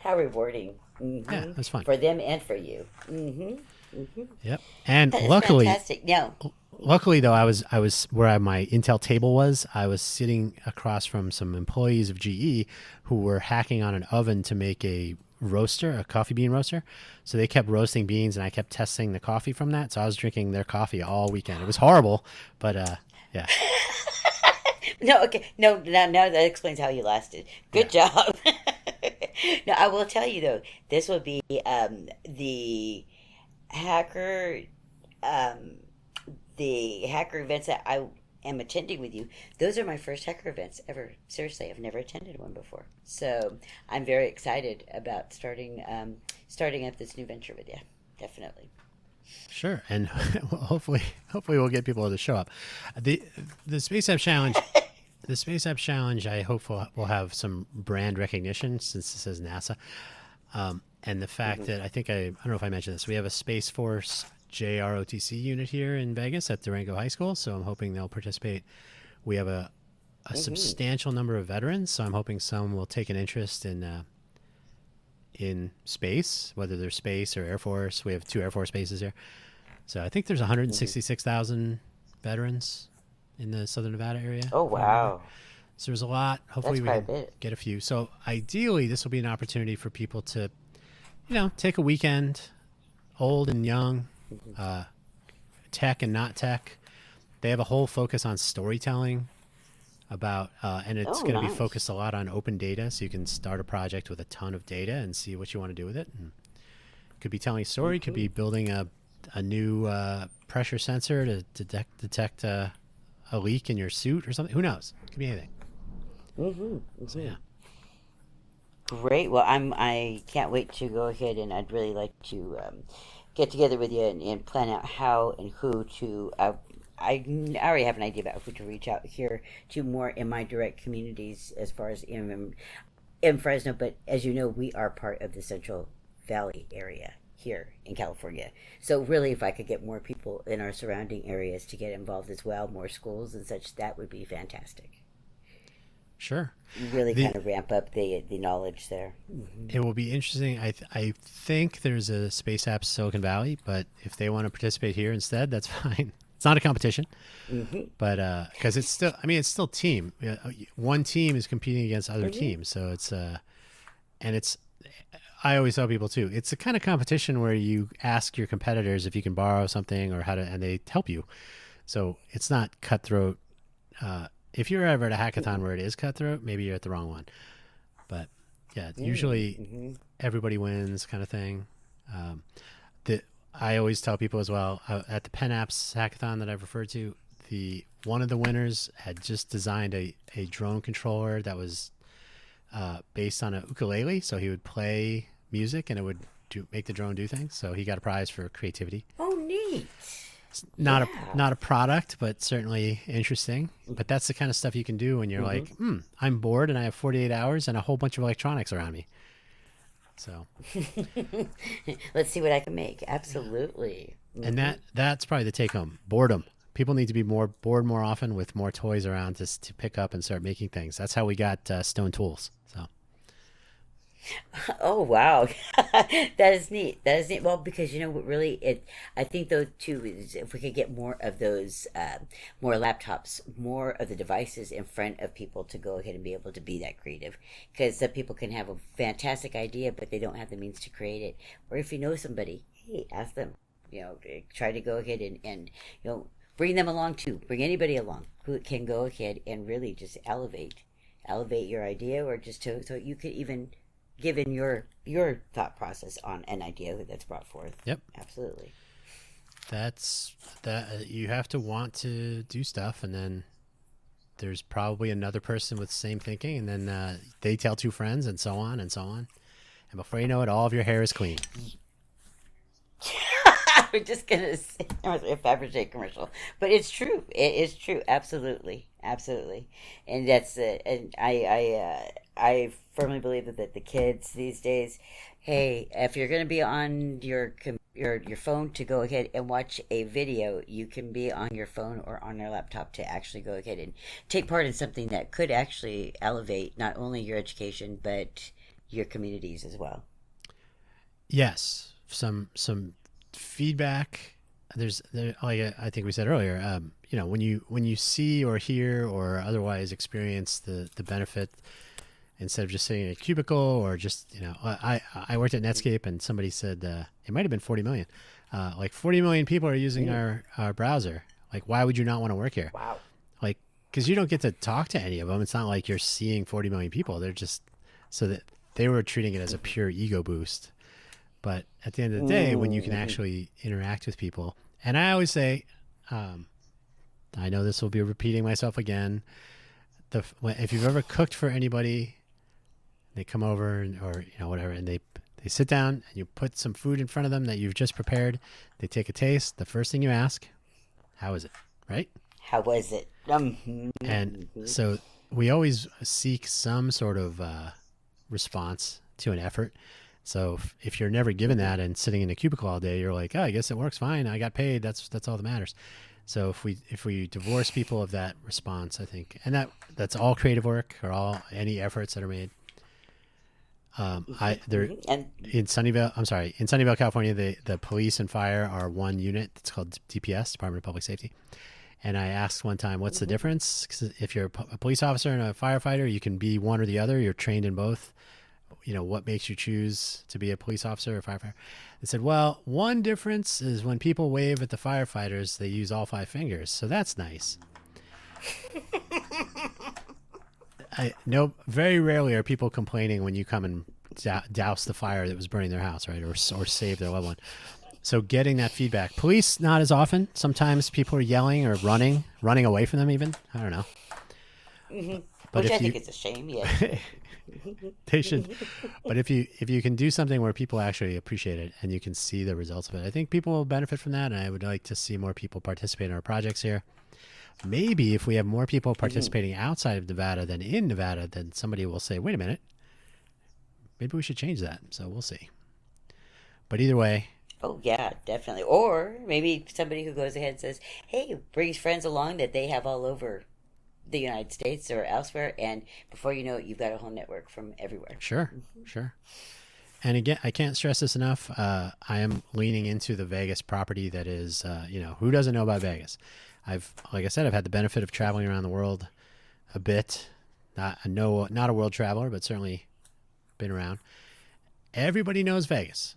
how rewarding. Yeah, Hmm. that's fun. For them and for you. Hmm. Hmm. Yep. And That is luckily, fantastic. Now, though, I was where my Intel table was. I was sitting across from some employees of GE who were hacking on an oven to make a roaster, a coffee bean roaster. So they kept roasting beans, and I kept testing the coffee from that. So I was drinking their coffee all weekend. It was horrible, but yeah, no, okay, no, now that explains how you lasted. yeah. Good job. No, I will tell you though, this will be the hacker, um, the hacker events that I am attending with you. Those are my first hacker events ever. Seriously, I've never attended one before, so I'm very excited about starting up this new venture with you. Definitely. Sure, and well, hopefully we'll get people to show up. The the Space App Challenge, I hope will have some brand recognition since it says NASA. And the fact that I don't know if I mentioned this, we have a Space Force JROTC unit here in Vegas at Durango High School, so I'm hoping they'll participate. We have a substantial number of veterans, so I'm hoping some will take an interest in space, whether they're space or Air Force. We have 2 Air Force bases here. So I think there's 166,000 veterans in the Southern Nevada area. Oh, wow. So there's a lot. Hopefully That's we can get a few. So ideally, this will be an opportunity for people to, take a weekend, old and young, tech and not tech. They have a whole focus on storytelling about, and it's going to be focused a lot on open data. So you can start a project with a ton of data and see what you want to do with it. And could be telling a story, could be building a new pressure sensor to detect a leak in your suit or something. Who knows? It could be anything. So yeah. Great. Well, I can't wait to go ahead, and I'd really like to get together with you and plan out how and who to. I already have an idea about who to reach out here to more in my direct communities as far as in Fresno. But as you know, we are part of the Central Valley area here in California. So really, if I could get more people in our surrounding areas to get involved as well, more schools and such, that would be fantastic. Sure. Really kind of ramp up the knowledge there. It will be interesting. I think there's a Space Apps Silicon Valley, but if they want to participate here instead, that's fine. It's not a competition, but because it's still team. One team is competing against other teams, so it's I always tell people too, it's the kind of competition where you ask your competitors if you can borrow something or and they help you. So it's not cutthroat. If you're ever at a hackathon where it is cutthroat, maybe you're at the wrong one. But yeah, usually everybody wins kind of thing. I always tell people as well, at the Pen Apps hackathon that I've referred to, one of the winners had just designed a drone controller that was based on a ukulele. So he would play music and it would make the drone do things. So he got a prize for creativity. Oh, neat. Not a product, but certainly interesting. But that's the kind of stuff you can do when you're like, I'm bored and I have 48 hours and a whole bunch of electronics around me. So let's see what I can make. Absolutely. And that's probably the take home. Boredom. People need to be more bored more often with more toys around to pick up and start making things. That's how we got Stone Tools. So. Oh, wow. That is neat. Well, because what really I think though too is if we could get more of those more laptops, more of the devices in front of people to go ahead and be able to be that creative, because people can have a fantastic idea but they don't have the means to create it. Or if you know somebody, hey, ask them, try to go ahead and bring them along too. Bring anybody along who can go ahead and really just elevate your idea, or just so you could even given your thought process on an idea that's brought forth. Yep. Absolutely. That you have to want to do stuff, and then there's probably another person with the same thinking, and then they tell 2 friends, and so on and so on. And before you know it, all of your hair is clean. We're just gonna say a Fabergé commercial, but it's true. It is true. Absolutely. And that's and I firmly believe that the kids these days, hey, if you're gonna be on your phone to go ahead and watch a video, you can be on your phone or on your laptop to actually go ahead and take part in something that could actually elevate not only your education but your communities as well. Yes, some feedback. Like I think we said earlier, when you see or hear or otherwise experience the benefit, instead of just sitting in a cubicle or just I worked at Netscape and somebody said it might have been 40 million. Like 40 million people are using our browser. Like, why would you not want to work here? Wow. Like, because you don't get to talk to any of them. It's not like you're seeing 40 million people. They're just so that they were treating it as a pure ego boost. But at the end of the day, when you can actually interact with people, and I always say, I know this will be repeating myself again. If you've ever cooked for anybody, they come over or whatever, and they sit down and you put some food in front of them that you've just prepared. They take a taste. The first thing you ask, how is it? Right? How was it? And so we always seek some sort of response to an effort. So if you're never given that and sitting in a cubicle all day, you're like, oh, I guess it works fine. I got paid. That's all that matters. So if we divorce people of that response, I think, and that's all creative work or all any efforts that are made. And In Sunnyvale, California, the police and fire are one unit. It's called DPS, Department of Public Safety. And I asked one time, what's the difference? 'Cause if you're a police officer and a firefighter, you can be one or the other. You're trained in both. What makes you choose to be a police officer or firefighter? They said, well, one difference is when people wave at the firefighters, they use all 5 fingers. So that's nice. Very rarely are people complaining when you come and douse the fire that was burning their house, right? Or save their loved one. So getting that feedback. Police, not as often. Sometimes people are yelling or running away from them even. I don't know. But which I think it's a shame, yeah. They should. But if you can do something where people actually appreciate it and you can see the results of it, I think people will benefit from that. And I would like to see more people participate in our projects here. Maybe if we have more people participating outside of Nevada than in Nevada, then somebody will say, wait a minute, maybe we should change that. So we'll see. But either way. Oh, yeah, definitely. Or maybe somebody who goes ahead and says, hey, brings friends along that they have all over the United States or elsewhere. And before you know it, you've got a whole network from everywhere. Sure. And again, I can't stress this enough. I am leaning into the Vegas property that is, who doesn't know about Vegas? Like I said, I've had the benefit of traveling around the world a bit. Not a world traveler, but certainly been around. Everybody knows Vegas.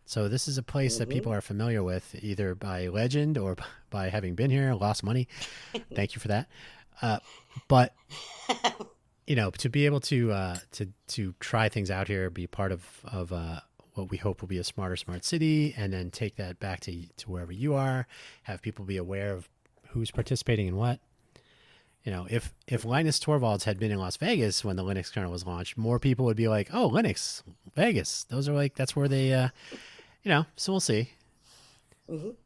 So this is a place that people are familiar with, either by legend or by having been here, lost money. Thank you for that. But to be able to try things out here, be part of what we hope will be a smarter, smart city, and then take that back to wherever you are, have people be aware of who's participating in what. If Linus Torvalds had been in Las Vegas when the Linux kernel was launched, more people would be like, oh, Linux, Vegas. That's where they, so we'll see.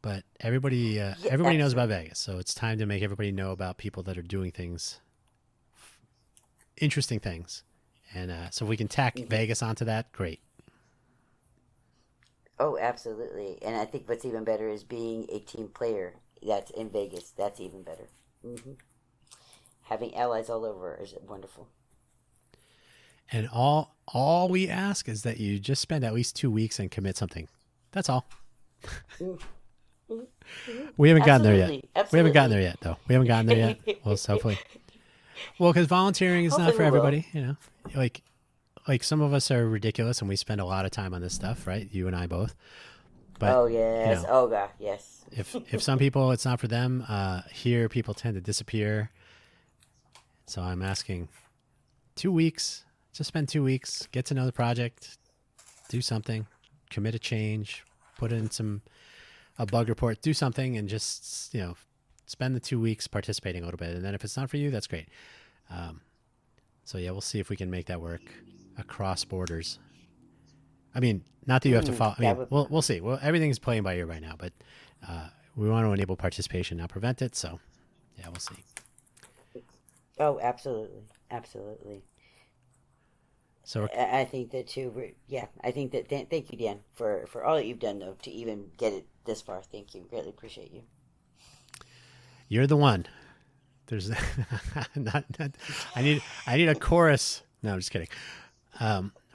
But everybody knows about Vegas. So it's time to make everybody know about people that are doing things, interesting things. And so if we can tack Vegas onto that, great. Oh, absolutely. And I think what's even better is being a team player that's in Vegas. That's even better. Having allies all over is wonderful. And all we ask is that you just spend at least 2 weeks and commit something. That's all. We haven't gotten there yet. Absolutely. We haven't gotten there yet, though. We haven't gotten there yet. Well, hopefully. Well, because volunteering is Hopefully not for we will. everybody. Like some of us are ridiculous and we spend a lot of time on this stuff, right? You and I both. But, oh, yes. Oh, God, yes. if some people, it's not for them, here people tend to disappear. So I'm asking 2 weeks, just spend 2 weeks, get to know the project, do something, commit a change, put in a bug report, do something, and just, spend the 2 weeks participating a little bit. And then if it's not for you, that's great. So yeah, we'll see if we can make that work across borders. I mean, not that you have to follow. I mean, we'll see. Well, everything's playing by ear right now, but we want to enable participation, not prevent it. So yeah, we'll see. Oh, absolutely. Absolutely. So I think that too. Yeah, I think that. Thank you, Dan, for all that you've done, though, to even get it this far. Thank you. Greatly appreciate you. You're the one. There's not. I need a chorus. No, I'm just kidding.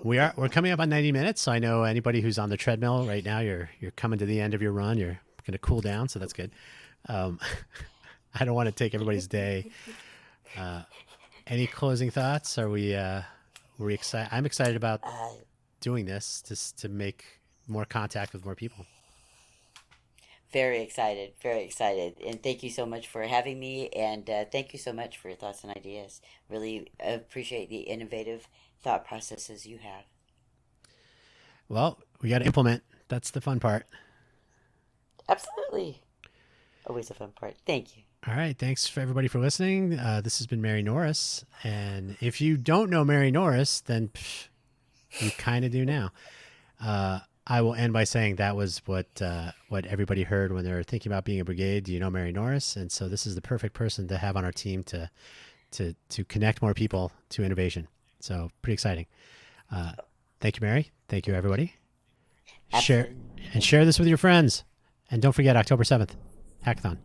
We're coming up on 90 minutes, so I know anybody who's on the treadmill right now, you're coming to the end of your run. You're going to cool down, so that's good. I don't want to take everybody's day. Any closing thoughts? Are we excited? I'm excited about doing this to make more contact with more people. Very excited, and thank you so much for having me, and thank you so much for your thoughts and ideas. Really appreciate the innovative thought processes you have. Well, we got to implement. That's the fun part. Absolutely. Always a fun part. Thank you. All right. Thanks for everybody for listening. This has been Mary Norris. And if you don't know Mary Norris, then you kind of do now. I will end by saying that was what everybody heard when they were thinking about being a brigade. Do you know Mary Norris? And so this is the perfect person to have on our team to connect more people to innovation. So pretty exciting. Thank you, Mary. Thank you, everybody. Absolutely. Share this with your friends. And don't forget October 7th, hackathon.